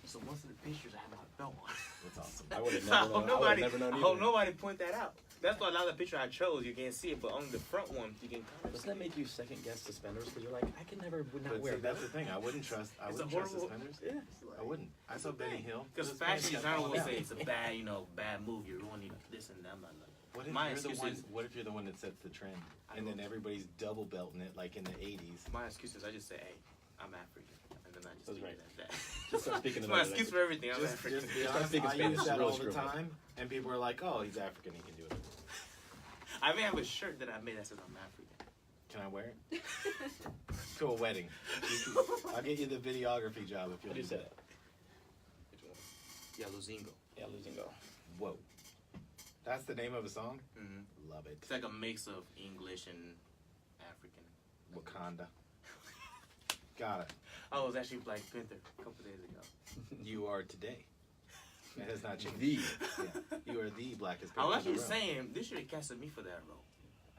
[SPEAKER 3] So most of the pictures I had my belt on.
[SPEAKER 1] That's awesome.
[SPEAKER 2] I would have
[SPEAKER 3] So I
[SPEAKER 2] never
[SPEAKER 3] hope
[SPEAKER 2] known. I
[SPEAKER 3] nobody,
[SPEAKER 2] would have never known
[SPEAKER 3] I hope
[SPEAKER 2] either.
[SPEAKER 3] nobody point that out. That's why now the picture I chose, you can't see it, but on the front one, you can kind of
[SPEAKER 2] Doesn't that make you second guess suspenders? Because you're like, I can never would not
[SPEAKER 1] But
[SPEAKER 2] wear
[SPEAKER 1] see,
[SPEAKER 2] a
[SPEAKER 1] that's
[SPEAKER 2] belt.
[SPEAKER 1] the thing. I wouldn't trust
[SPEAKER 3] It's a
[SPEAKER 1] suspenders.
[SPEAKER 3] Yeah.
[SPEAKER 1] I wouldn't. I saw Benny Hill.
[SPEAKER 3] Because
[SPEAKER 1] Those
[SPEAKER 3] fashion
[SPEAKER 1] pants
[SPEAKER 3] designer
[SPEAKER 1] got
[SPEAKER 3] will
[SPEAKER 1] fallen
[SPEAKER 3] say
[SPEAKER 1] out.
[SPEAKER 3] it's a bad, bad move. You're ruining this and that. I'm like,
[SPEAKER 1] What if
[SPEAKER 3] my
[SPEAKER 1] you're the
[SPEAKER 3] excuse
[SPEAKER 1] one?
[SPEAKER 3] is-
[SPEAKER 1] What if you're the one that sets the trend, and then everybody's double belting it like in the '80s?
[SPEAKER 3] my excuse is I just say, hey, I'm African, and then I just
[SPEAKER 2] That's
[SPEAKER 3] leave
[SPEAKER 2] right.
[SPEAKER 3] it at that.
[SPEAKER 2] Just start speaking
[SPEAKER 3] It's
[SPEAKER 2] another
[SPEAKER 3] my excuse for everything. I'm African.
[SPEAKER 1] Just be
[SPEAKER 2] Start
[SPEAKER 1] honest.
[SPEAKER 2] speaking
[SPEAKER 1] I
[SPEAKER 2] Spanish.
[SPEAKER 1] use that
[SPEAKER 2] Really
[SPEAKER 1] all the
[SPEAKER 2] screw it.
[SPEAKER 1] time, and people are like, "Oh, he's African. He can do it."
[SPEAKER 3] I may have a shirt that I made that says I'm African.
[SPEAKER 1] Can I wear it to a wedding? I'll get you the videography job if
[SPEAKER 2] How
[SPEAKER 1] you'll
[SPEAKER 2] do you
[SPEAKER 1] do
[SPEAKER 2] say
[SPEAKER 1] that.
[SPEAKER 2] that?
[SPEAKER 3] Which one? Yeah, Luzingo.
[SPEAKER 2] Yeah, losing go.
[SPEAKER 1] Whoa, that's the name of a song.
[SPEAKER 3] Mm-hmm.
[SPEAKER 1] Love it.
[SPEAKER 3] It's like a mix of English and African.
[SPEAKER 1] Wakanda. Got it.
[SPEAKER 3] I was actually Black Panther a couple days ago.
[SPEAKER 1] You are today. It has not changed.
[SPEAKER 2] The.
[SPEAKER 1] Yeah. You are the blackest.
[SPEAKER 3] I was
[SPEAKER 1] person in
[SPEAKER 3] actually
[SPEAKER 1] the room.
[SPEAKER 3] saying they should have casted me for that role.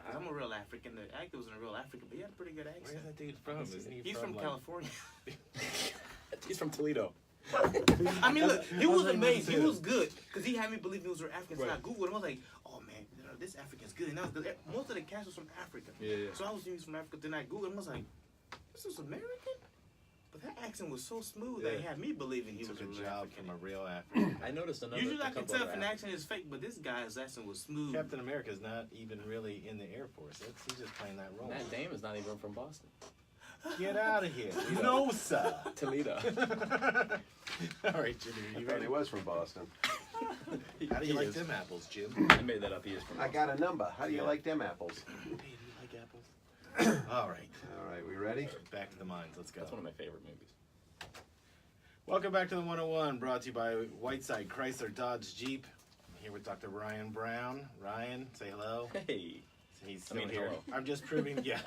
[SPEAKER 3] 'Cause I'm a real African. The actor wasn't a real African, but he had a pretty good
[SPEAKER 1] Where's
[SPEAKER 3] accent.
[SPEAKER 1] that dude from? Isn't he
[SPEAKER 3] He's from
[SPEAKER 1] like,
[SPEAKER 3] California.
[SPEAKER 2] He's from Toledo.
[SPEAKER 3] I mean, look, he
[SPEAKER 1] I was
[SPEAKER 3] was
[SPEAKER 1] like,
[SPEAKER 3] amazing. He
[SPEAKER 1] listen.
[SPEAKER 3] was good because he had me believe he was African. So I
[SPEAKER 2] Right.
[SPEAKER 3] googled him. I was like, oh man, this African's good. And that was good. Most of the cast was from Africa.
[SPEAKER 2] Yeah.
[SPEAKER 3] So I was thinking he's from Africa. Then I googled him. I was like, this is American. But that accent was so smooth that it
[SPEAKER 1] Yeah.
[SPEAKER 3] had me believing he
[SPEAKER 1] He
[SPEAKER 3] was
[SPEAKER 1] took
[SPEAKER 3] a
[SPEAKER 1] a
[SPEAKER 3] real
[SPEAKER 1] job
[SPEAKER 3] African.
[SPEAKER 1] from a real African.
[SPEAKER 2] I noticed another.
[SPEAKER 3] Usually I
[SPEAKER 2] a
[SPEAKER 3] can
[SPEAKER 2] couple
[SPEAKER 3] tell if
[SPEAKER 2] other
[SPEAKER 3] an accent is fake, but this guy's accent was smooth.
[SPEAKER 1] Captain America's not even really in the Air Force. He's just playing that role.
[SPEAKER 2] Matt Damon is not even from Boston.
[SPEAKER 1] Get out of here. No, sir.
[SPEAKER 2] Toledo.
[SPEAKER 1] All right, Jimmy, are
[SPEAKER 4] I
[SPEAKER 1] you
[SPEAKER 4] thought
[SPEAKER 1] ready?
[SPEAKER 4] he was from Boston.
[SPEAKER 1] How do you
[SPEAKER 2] He
[SPEAKER 1] like
[SPEAKER 2] is.
[SPEAKER 1] them apples, Jim?
[SPEAKER 2] I made that up. He is from
[SPEAKER 4] I
[SPEAKER 2] Boston.
[SPEAKER 4] got a number. How do you
[SPEAKER 1] Yeah.
[SPEAKER 4] like them apples?
[SPEAKER 1] Hey, do you like apples? All right.
[SPEAKER 4] All right, we ready?
[SPEAKER 1] Back to the mines. Let's go.
[SPEAKER 2] That's one of my favorite movies.
[SPEAKER 1] Welcome back to the 101, brought to you by Whiteside Chrysler Dodge Jeep. I'm here with Dr. Ryan Brown. Ryan, say hello.
[SPEAKER 2] Hey.
[SPEAKER 1] He's still here.
[SPEAKER 2] hello.
[SPEAKER 1] I'm just proving, yeah.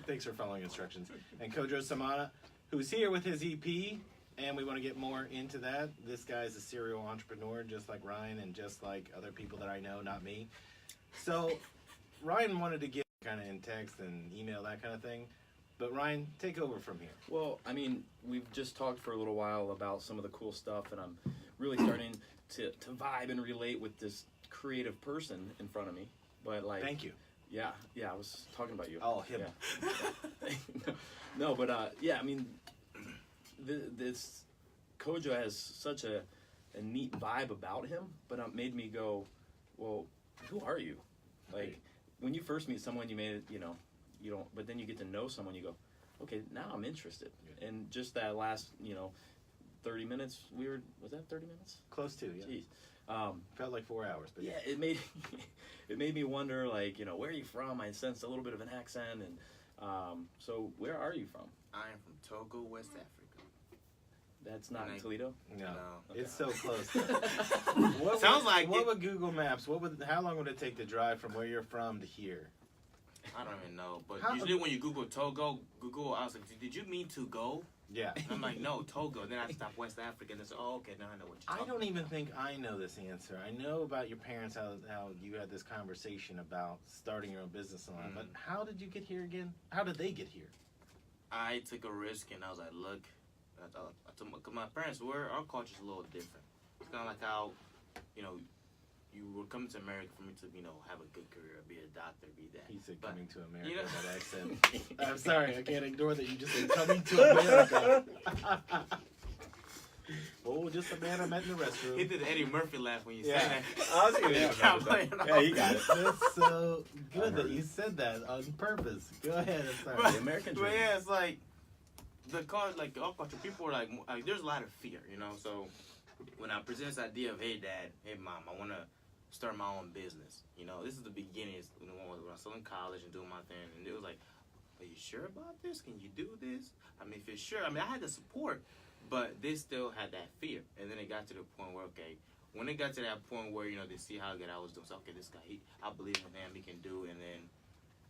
[SPEAKER 1] Thanks for following instructions. And Kodjo Somana, who's here with his EP, and we want to get more into that. This guy's a serial entrepreneur, just like Ryan, and just like other people that I know, not me. So, Ryan wanted to get kind of in text and email, that kind of thing. But Ryan, take over from here.
[SPEAKER 2] Well, I mean, we've just talked for a little while about some of the cool stuff, and I'm really starting to vibe and relate with this creative person in front of me. But like,
[SPEAKER 1] Thank you.
[SPEAKER 2] Yeah, I was talking about you.
[SPEAKER 1] Oh, him.
[SPEAKER 2] Yeah. No, but yeah, I mean, this Kodjo has such a neat vibe about him, but it made me go, well, who are you? Like, when you first meet someone, you don't, but then you get to know someone, you go, okay, now I'm interested.
[SPEAKER 1] Yeah.
[SPEAKER 2] And just that last, 30 minutes, was that 30 minutes?
[SPEAKER 1] Close to, yeah.
[SPEAKER 2] Jeez.
[SPEAKER 1] Felt like 4 hours, but
[SPEAKER 2] Yeah, it made me wonder, like, where are you from? I sensed a little bit of an accent, and so where are you from?
[SPEAKER 3] I am from Togo, West Africa.
[SPEAKER 2] That's not in
[SPEAKER 3] Like-
[SPEAKER 2] Toledo.
[SPEAKER 1] No,
[SPEAKER 3] No.
[SPEAKER 1] it's so close. What
[SPEAKER 3] Sounds
[SPEAKER 1] would,
[SPEAKER 3] like
[SPEAKER 1] what
[SPEAKER 3] it.
[SPEAKER 1] would Google Maps? How long would it take to drive from where you're from to here?
[SPEAKER 3] I don't even know, but
[SPEAKER 1] How-
[SPEAKER 3] usually when you Google Togo, I was like, did you mean to go?
[SPEAKER 1] Yeah.
[SPEAKER 3] And I'm like, no, Togo. Then I stopped West Africa, and they said, oh, okay, now I know what you're
[SPEAKER 1] I
[SPEAKER 3] talking
[SPEAKER 1] don't even
[SPEAKER 3] about.
[SPEAKER 1] think I know this answer. I know about your parents, how you had this conversation about starting your own business and all that, but how did you get here again? How did they get here?
[SPEAKER 3] I took a risk, and I was like, look, because my parents our culture's a little different. It's kind of like how, you were coming to America for me to, have a good career, be a doctor, be that.
[SPEAKER 1] He said
[SPEAKER 3] But,
[SPEAKER 1] coming to America,
[SPEAKER 3] you know-
[SPEAKER 1] that accent. I'm sorry, I can't ignore that you just said coming to America. Oh, just a man I met in the
[SPEAKER 3] He
[SPEAKER 1] restroom.
[SPEAKER 3] did the Eddie Murphy laugh when you
[SPEAKER 1] Yeah.
[SPEAKER 3] said that.
[SPEAKER 2] I was gonna
[SPEAKER 3] Yeah,
[SPEAKER 2] yeah,
[SPEAKER 3] playing
[SPEAKER 2] yeah, you got it.
[SPEAKER 1] That's so good that you said that on purpose. Go ahead, I'm sorry.
[SPEAKER 3] But-
[SPEAKER 2] The American
[SPEAKER 3] But
[SPEAKER 2] dream.
[SPEAKER 3] yeah, it's like the cause, like our culture, people are like, there's a lot of fear, So when I present this idea of, hey dad, hey mom, I want to start my own business. This is the beginning. It's when I was still in college and doing my thing, and it was like, are you sure about this? Can you do this? I mean, if you're sure, I had the support, but they still had that fear. And then it got to the point where, okay, when it got to that point where they see how good I was doing, so okay, this guy, I believe in him, he can do. And then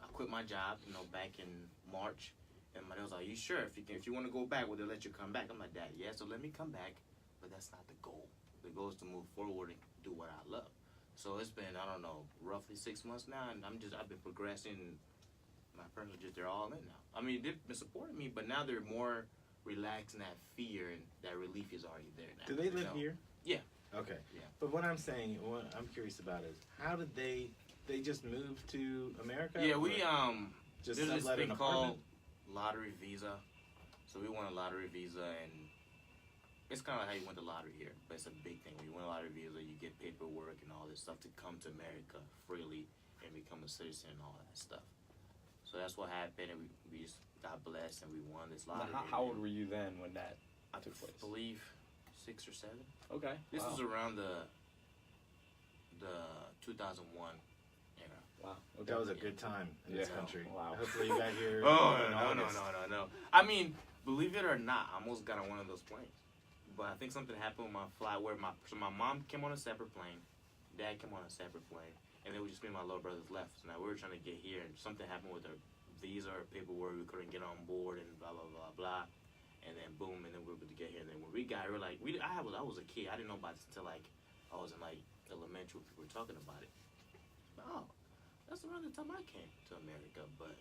[SPEAKER 3] I quit my job, back in March. And my dad was like, "You sure? If you want to go back, will they let you come back?" I'm like, "Dad, yeah, so let me come back, but that's not the goal. The goal is to move forward and do what I love." So it's been, I don't know, roughly 6 months now, and I've been progressing. My friends are they're all in now. I mean, they've been supporting me, but now they're more relaxed, and that fear and that relief is already there now.
[SPEAKER 1] Do they live here?
[SPEAKER 3] Yeah.
[SPEAKER 1] Okay.
[SPEAKER 3] Yeah.
[SPEAKER 1] But what I'm saying, what I'm curious about is, how did they just move to America?
[SPEAKER 3] Yeah, we
[SPEAKER 1] Or just
[SPEAKER 3] there's this
[SPEAKER 1] sublet
[SPEAKER 3] thing
[SPEAKER 1] an
[SPEAKER 3] called
[SPEAKER 1] apartment?
[SPEAKER 3] lottery visa. So we won a lottery visa, and it's kind of like how you win the lottery here, but it's a big thing. When you win a lottery visa, you get paperwork and all this stuff to come to America freely and become a citizen and all that stuff. So that's what happened, and we just got blessed, and we won this lottery.
[SPEAKER 2] How old were you then when that
[SPEAKER 3] I
[SPEAKER 2] took place?
[SPEAKER 3] believe 6 or 7.
[SPEAKER 2] Okay.
[SPEAKER 3] This
[SPEAKER 2] wow.
[SPEAKER 3] was around the 2001 era.
[SPEAKER 2] Wow. Okay.
[SPEAKER 1] That was a good time in this
[SPEAKER 2] Yeah.
[SPEAKER 1] country.
[SPEAKER 2] Wow.
[SPEAKER 1] Hopefully you got here.
[SPEAKER 3] Oh,
[SPEAKER 1] in
[SPEAKER 3] no.
[SPEAKER 1] August.
[SPEAKER 3] I mean, believe it or not, I almost got on one of those planes. But I think something happened with my flight where my mom came on a separate plane, dad came on a separate plane, and then we just me and my little brothers left. So now we were trying to get here, and something happened with our visa or paperwork. We couldn't get on board, and blah, blah, blah, blah. And then boom, and then we were able to get here. And then when we got here, I was a kid. I didn't know about this until I was in elementary. People were talking about it. Oh, that's around the time I came to America. But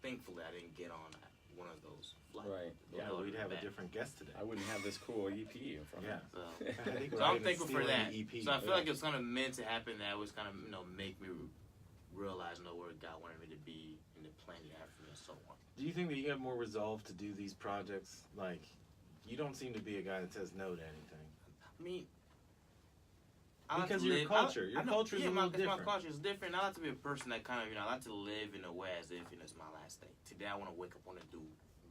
[SPEAKER 3] thankfully, I didn't get on one of those flights.
[SPEAKER 2] Right.
[SPEAKER 1] Yeah,
[SPEAKER 3] Those
[SPEAKER 1] we'd
[SPEAKER 3] were
[SPEAKER 1] have a
[SPEAKER 3] bad.
[SPEAKER 1] different guest today.
[SPEAKER 2] I wouldn't have this cool EP in front
[SPEAKER 1] Yeah.
[SPEAKER 2] of me.
[SPEAKER 3] So,
[SPEAKER 1] I think
[SPEAKER 3] so
[SPEAKER 1] Ryan
[SPEAKER 3] I'm
[SPEAKER 1] is
[SPEAKER 3] thankful for
[SPEAKER 1] stealing
[SPEAKER 3] that.
[SPEAKER 1] the EP.
[SPEAKER 3] So I feel
[SPEAKER 2] Yeah.
[SPEAKER 3] like it was kind of meant to happen. That was kind of make me realize where God wanted me to be and the plan He had for me and so on.
[SPEAKER 1] Do you think that you have more resolve to do these projects? Like, you don't seem to be a guy that says no to anything.
[SPEAKER 3] I mean, I like
[SPEAKER 1] Because
[SPEAKER 3] to
[SPEAKER 1] your
[SPEAKER 3] live-
[SPEAKER 1] culture,
[SPEAKER 3] I
[SPEAKER 1] your
[SPEAKER 3] know,
[SPEAKER 1] culture is
[SPEAKER 3] yeah,
[SPEAKER 1] a little
[SPEAKER 3] my
[SPEAKER 1] different.
[SPEAKER 3] culture is different. I like to be a person that kind of, I like to live in a way as if it's my last day. Today I want to wake up, want to do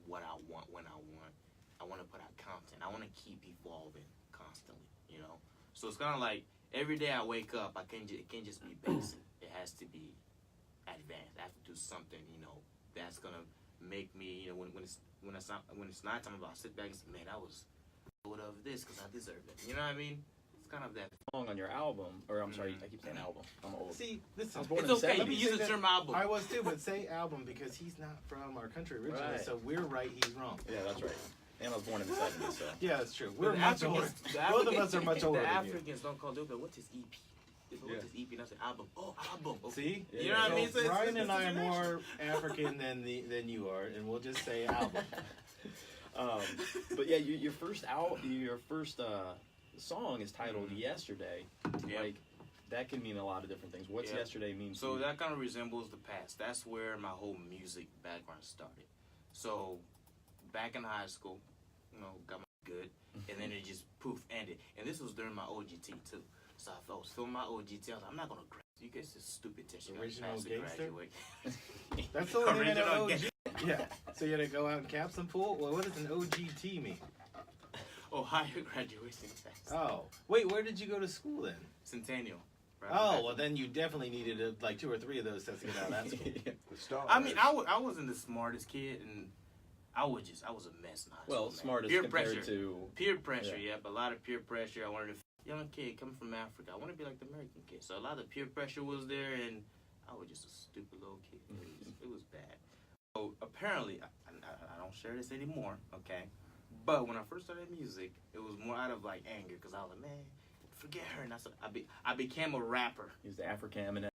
[SPEAKER 3] what I want when I want. I want to put out content. I want to keep evolving constantly, So it's kind of like every day I wake up, it can't just be basic. It has to be advanced. I have to do something, that's gonna make me, when it's nighttime, about sit back and say, man, of this because I deserve it. You know what I mean? It's kind of that.
[SPEAKER 2] Song on your album, or I'm sorry, I keep saying album. I'm old.
[SPEAKER 1] See, listen,
[SPEAKER 2] I was born
[SPEAKER 3] It's
[SPEAKER 2] in the
[SPEAKER 3] okay. You
[SPEAKER 2] 70s.
[SPEAKER 3] can use the term album.
[SPEAKER 1] I was too, but say album because he's not from our country originally,
[SPEAKER 2] Right.
[SPEAKER 1] so we're right, he's wrong.
[SPEAKER 2] Yeah, that's right. And I was born in the 70s, so.
[SPEAKER 1] Yeah, that's true.
[SPEAKER 3] But
[SPEAKER 1] We're much older. Both of us are much older
[SPEAKER 3] The
[SPEAKER 1] than you.
[SPEAKER 3] Africans don't call it, but what's his EP? What's his EP? That's an album. Oh, album. Okay.
[SPEAKER 1] See?
[SPEAKER 2] Yeah,
[SPEAKER 3] You know what I mean?
[SPEAKER 1] So
[SPEAKER 3] So
[SPEAKER 1] Ryan and I are
[SPEAKER 3] international.
[SPEAKER 1] more African than you are, and we'll just say album.
[SPEAKER 2] But yeah, your first song is titled "Yesterday."
[SPEAKER 3] Yeah.
[SPEAKER 2] Like that can mean a lot of different things. What's
[SPEAKER 3] Yeah.
[SPEAKER 2] yesterday mean?
[SPEAKER 3] So
[SPEAKER 2] to you?
[SPEAKER 3] that kind of resembles the past. That's where my whole music background started. So back in high school, got my good, and then it just poof ended. And this was during my OGT too. So I was filming my OGT. I was like, I'm not gonna graduate. You guys is stupid test. You gotta
[SPEAKER 1] Original
[SPEAKER 3] pass to
[SPEAKER 1] gangster?
[SPEAKER 3] graduate.
[SPEAKER 1] That's the only thing I know.
[SPEAKER 3] Original
[SPEAKER 1] OG. Yeah. So you had to go out and cap some pool? Well, what does an OGT mean?
[SPEAKER 3] Ohio graduation test.
[SPEAKER 1] Oh. Wait, where did you go to school then?
[SPEAKER 3] Centennial. Right
[SPEAKER 1] Oh,
[SPEAKER 3] back.
[SPEAKER 1] well then you definitely needed like 2 or 3 of those tests to get out of that school.
[SPEAKER 4] The stars.
[SPEAKER 3] I mean, I wasn't the smartest kid, and I was a mess in high school.
[SPEAKER 2] well,
[SPEAKER 3] man.
[SPEAKER 2] smartest
[SPEAKER 3] peer
[SPEAKER 2] compared
[SPEAKER 3] pressure.
[SPEAKER 2] to
[SPEAKER 3] Peer pressure,
[SPEAKER 2] Yeah.
[SPEAKER 3] yeah, but a lot of peer pressure. I wanted to, young kid coming from Africa. I want to be like the American kid. So a lot of peer pressure was there, and I was just a stupid little kid. It was bad. So apparently, I don't share this anymore, okay? But when I first started music, it was more out of like anger, because I was like, man, forget her. And I became a rapper.
[SPEAKER 2] he's the African and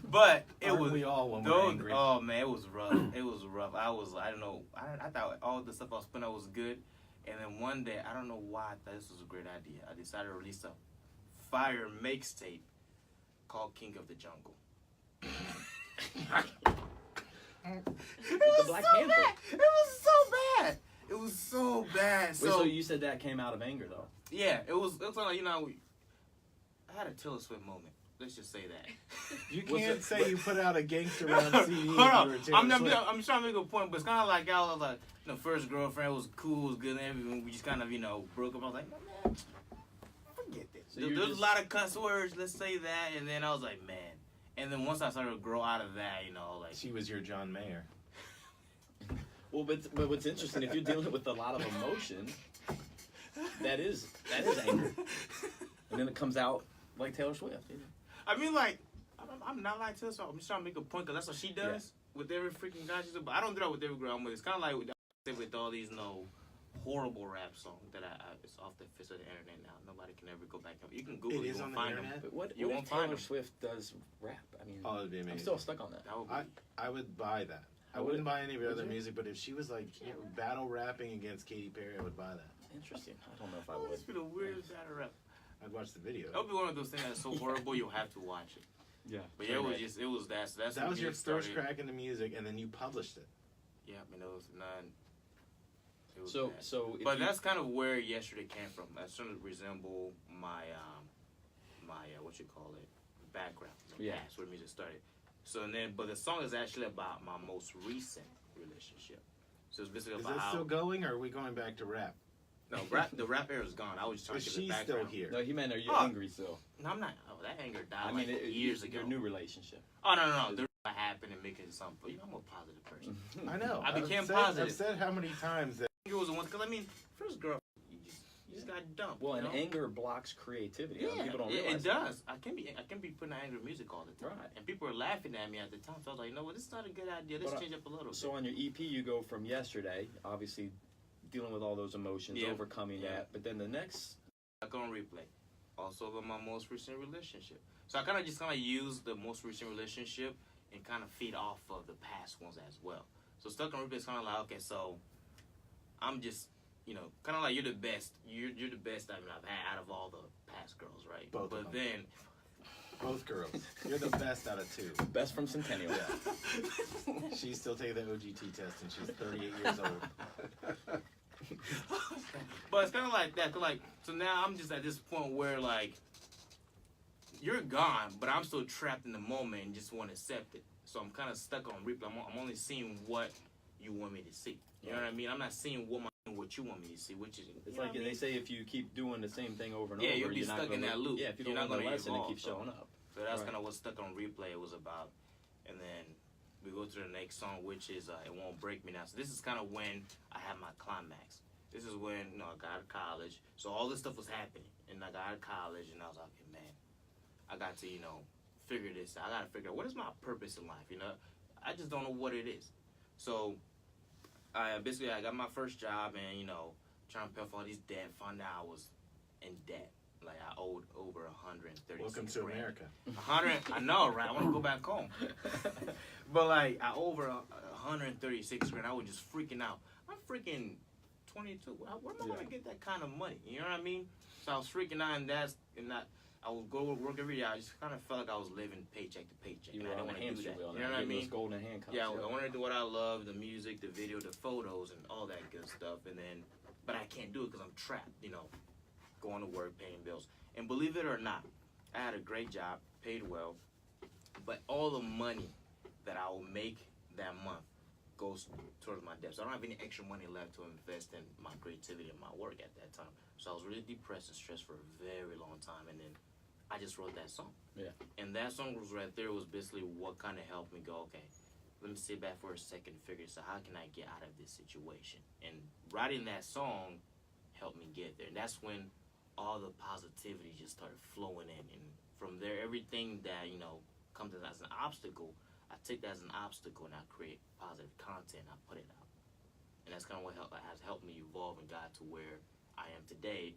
[SPEAKER 3] But it
[SPEAKER 1] Aren't
[SPEAKER 3] was
[SPEAKER 1] we all when we're
[SPEAKER 3] those,
[SPEAKER 1] angry?
[SPEAKER 3] oh man, it was rough. It was rough. I don't know. I thought all the stuff I was putting out was good, and then one day I don't know why I thought this was a great idea. I decided to release a fire mixtape called King of the Jungle.
[SPEAKER 2] the Black Panther.
[SPEAKER 3] Bad. It was so bad. It was so bad.
[SPEAKER 2] Wait, so you said that came out of anger though?
[SPEAKER 3] Yeah, it was like I had a Taylor Swift moment. Let's just say that.
[SPEAKER 1] You
[SPEAKER 2] What's
[SPEAKER 1] can't
[SPEAKER 2] it-
[SPEAKER 1] say you put out a gangster rap CD.
[SPEAKER 3] Hold on.
[SPEAKER 1] and you were
[SPEAKER 3] I'm
[SPEAKER 1] Taylor Swift.
[SPEAKER 3] trying to make a point, but it's kind of like I was like, first girlfriend was cool, was good, and everything. We just kind of, broke up. I was like, man, forget this.
[SPEAKER 2] So
[SPEAKER 3] There
[SPEAKER 2] you're
[SPEAKER 3] was
[SPEAKER 2] just-
[SPEAKER 3] a lot of cuss words. Let's say that, and then I was like, man. And then once I started to grow out of that, like
[SPEAKER 1] She was your John Mayer.
[SPEAKER 2] Well, but what's interesting, if you're dealing with a lot of emotion, that is anger, and then it comes out like Taylor Swift.
[SPEAKER 3] I mean, like, I'm not like Taylor Swift. I'm just trying to make a point because that's what she does with every freaking guy she's doing. But I don't do that with every girl I'm with. It's kind of like with all these horrible rap songs that it's off the face of the internet now. Nobody can ever go back. You can Google
[SPEAKER 1] It
[SPEAKER 3] it,
[SPEAKER 1] is
[SPEAKER 3] you
[SPEAKER 1] on
[SPEAKER 3] won't
[SPEAKER 1] the
[SPEAKER 3] find
[SPEAKER 1] internet?
[SPEAKER 3] them.
[SPEAKER 2] But what
[SPEAKER 3] You
[SPEAKER 2] if
[SPEAKER 3] won't find
[SPEAKER 2] Taylor
[SPEAKER 3] them.
[SPEAKER 2] Swift does rap? I mean,
[SPEAKER 1] Oh, it'd be amazing.
[SPEAKER 2] I'm still stuck on that.
[SPEAKER 3] That would be,
[SPEAKER 1] I would buy that. I
[SPEAKER 2] Would
[SPEAKER 1] wouldn't
[SPEAKER 2] it?
[SPEAKER 1] buy any of her
[SPEAKER 2] Would
[SPEAKER 1] other
[SPEAKER 2] you?
[SPEAKER 1] music, but if she was like battle rapping against Katy Perry, I would buy that.
[SPEAKER 2] Interesting. I don't know if I
[SPEAKER 3] that
[SPEAKER 2] would.
[SPEAKER 3] would be the weirdest battle rap.
[SPEAKER 1] I'd watch the video.
[SPEAKER 3] That would be one of those things that's so horrible you'll have to watch it.
[SPEAKER 2] Yeah.
[SPEAKER 3] But yeah, it was that. So that's
[SPEAKER 1] That
[SPEAKER 3] when
[SPEAKER 1] was your
[SPEAKER 3] music
[SPEAKER 1] first
[SPEAKER 3] started.
[SPEAKER 1] crack into music, and then you published it.
[SPEAKER 3] Yeah, I mean, it was none. It was
[SPEAKER 2] So
[SPEAKER 3] bad.
[SPEAKER 2] so. If
[SPEAKER 3] But
[SPEAKER 2] you-
[SPEAKER 3] that's kind of where yesterday came from. That sort of resemble my what you call it, background, the
[SPEAKER 2] Yeah.
[SPEAKER 3] past where music started. So and then, but the song is actually about my most recent relationship. So it's basically
[SPEAKER 1] Is
[SPEAKER 3] about
[SPEAKER 1] that
[SPEAKER 3] how
[SPEAKER 1] still going, or are we going back to rap?
[SPEAKER 3] the rap era is gone. I was just trying
[SPEAKER 1] Is
[SPEAKER 3] to give
[SPEAKER 1] she
[SPEAKER 3] it
[SPEAKER 1] still
[SPEAKER 3] background.
[SPEAKER 1] here?
[SPEAKER 2] No, he meant, are you
[SPEAKER 3] Oh.
[SPEAKER 2] angry still?
[SPEAKER 3] No, I'm not. Oh, that anger died
[SPEAKER 2] I mean,
[SPEAKER 3] years ago.
[SPEAKER 2] Your new relationship.
[SPEAKER 3] Oh no, there's what happened and making something. But I'm a positive person.
[SPEAKER 1] I know.
[SPEAKER 3] I became
[SPEAKER 1] I've said,
[SPEAKER 3] positive.
[SPEAKER 1] I've said how many times that
[SPEAKER 3] Anger was the one because I mean, first girl, you just got dumped.
[SPEAKER 2] Well,
[SPEAKER 3] you
[SPEAKER 2] and
[SPEAKER 3] know?
[SPEAKER 2] anger blocks creativity.
[SPEAKER 3] Yeah,
[SPEAKER 2] People don't
[SPEAKER 3] it
[SPEAKER 2] realize
[SPEAKER 3] does. I can be putting out angry music all the time,
[SPEAKER 2] Right.
[SPEAKER 3] and people were laughing at me at the time. So I was like, no, this is not a good idea. Let's
[SPEAKER 2] But,
[SPEAKER 3] change up a little
[SPEAKER 2] So
[SPEAKER 3] bit.
[SPEAKER 2] on your EP, you go from yesterday, obviously dealing with all those emotions,
[SPEAKER 3] Yeah.
[SPEAKER 2] overcoming
[SPEAKER 3] Yeah.
[SPEAKER 2] that, but then the next.
[SPEAKER 3] I go on replay. Also about my most recent relationship. So I kind of use the most recent relationship and kind of feed off of the past ones as well. So stuck on replay is kind of like, okay, so I'm just, kind of like you're the best. You're the best I've had out of all the past girls, right?
[SPEAKER 1] Both of
[SPEAKER 3] but
[SPEAKER 1] them.
[SPEAKER 3] then
[SPEAKER 1] both girls, you're the best out of 2.
[SPEAKER 2] Best from Centennial.
[SPEAKER 1] She's still taking the OGT test, and she's 38 years old.
[SPEAKER 3] But it's kind of like that. 'Cause, like, so now I'm just at this point where, like, you're gone, but I'm still trapped in the moment and just want to accept it. So I'm kind of stuck on replay. I'm only seeing what you want me to see. You know what I mean? I'm not seeing what you want me to see, which is
[SPEAKER 2] It's like they say, if you keep doing the same thing over and
[SPEAKER 3] Yeah,
[SPEAKER 2] over,
[SPEAKER 3] you'll be
[SPEAKER 2] you're not
[SPEAKER 3] stuck in
[SPEAKER 2] gonna
[SPEAKER 3] that loop.
[SPEAKER 2] Yeah, if you
[SPEAKER 3] You're
[SPEAKER 2] don't
[SPEAKER 3] not
[SPEAKER 2] learn the
[SPEAKER 3] gonna
[SPEAKER 2] lesson, it
[SPEAKER 3] evolve,
[SPEAKER 2] keeps
[SPEAKER 3] so-
[SPEAKER 2] showing up.
[SPEAKER 3] So that's
[SPEAKER 2] Right.
[SPEAKER 3] kind of what Stuck on Replay was about. And then we go to the next song, which is It Won't Break Me Now. So this is kind of when I have my climax. This is when, you know, I got out of college. So all this stuff was happening. And I got out of college, and I was like, okay, man, I got to, you know, figure this out. I got to figure out what is my purpose in life, you know? I just don't know what it is. So I got my first job, and, you know, trying to pay off all these debt, found out I was in debt. Like, I owed over 136
[SPEAKER 1] Welcome to
[SPEAKER 3] grand.
[SPEAKER 1] America.
[SPEAKER 3] 100, I know, right? I want to go back home. But, like, I over 136 grand. I was just freaking out. I'm freaking 22. Where am I going to get that kind of money? You know what I mean? So I was freaking out, and I would go to work every day. I just kind of felt like I was living paycheck to paycheck.
[SPEAKER 2] You
[SPEAKER 3] And
[SPEAKER 2] were
[SPEAKER 3] I
[SPEAKER 2] on
[SPEAKER 3] didn't
[SPEAKER 2] the
[SPEAKER 3] want to do
[SPEAKER 2] hamster
[SPEAKER 3] that.
[SPEAKER 2] wheel.
[SPEAKER 3] You know what I mean?
[SPEAKER 2] Those golden handcuffs.
[SPEAKER 3] Yeah, I wanted to do what I love, the music, the video, the photos, and all that good stuff. But I can't do it because I'm trapped, you know, going to work, paying bills. And believe it or not, I had a great job, paid well, but all the money that I will make that month goes towards my debt. So I don't have any extra money left to invest in my creativity and my work at that time. So I was really depressed and stressed for a very long time. And then I just wrote that song.
[SPEAKER 2] Yeah.
[SPEAKER 3] And that song was right there was basically what kind of helped me go, okay, let me sit back for a second and figure, so how can I get out of this situation? And writing that song helped me get there. And that's when all the positivity just started flowing in. And from there, everything that, you know, comes as an obstacle, I take that as an obstacle and I create positive content. I put it out. And that's kind of what has helped me evolve and got to where I am today,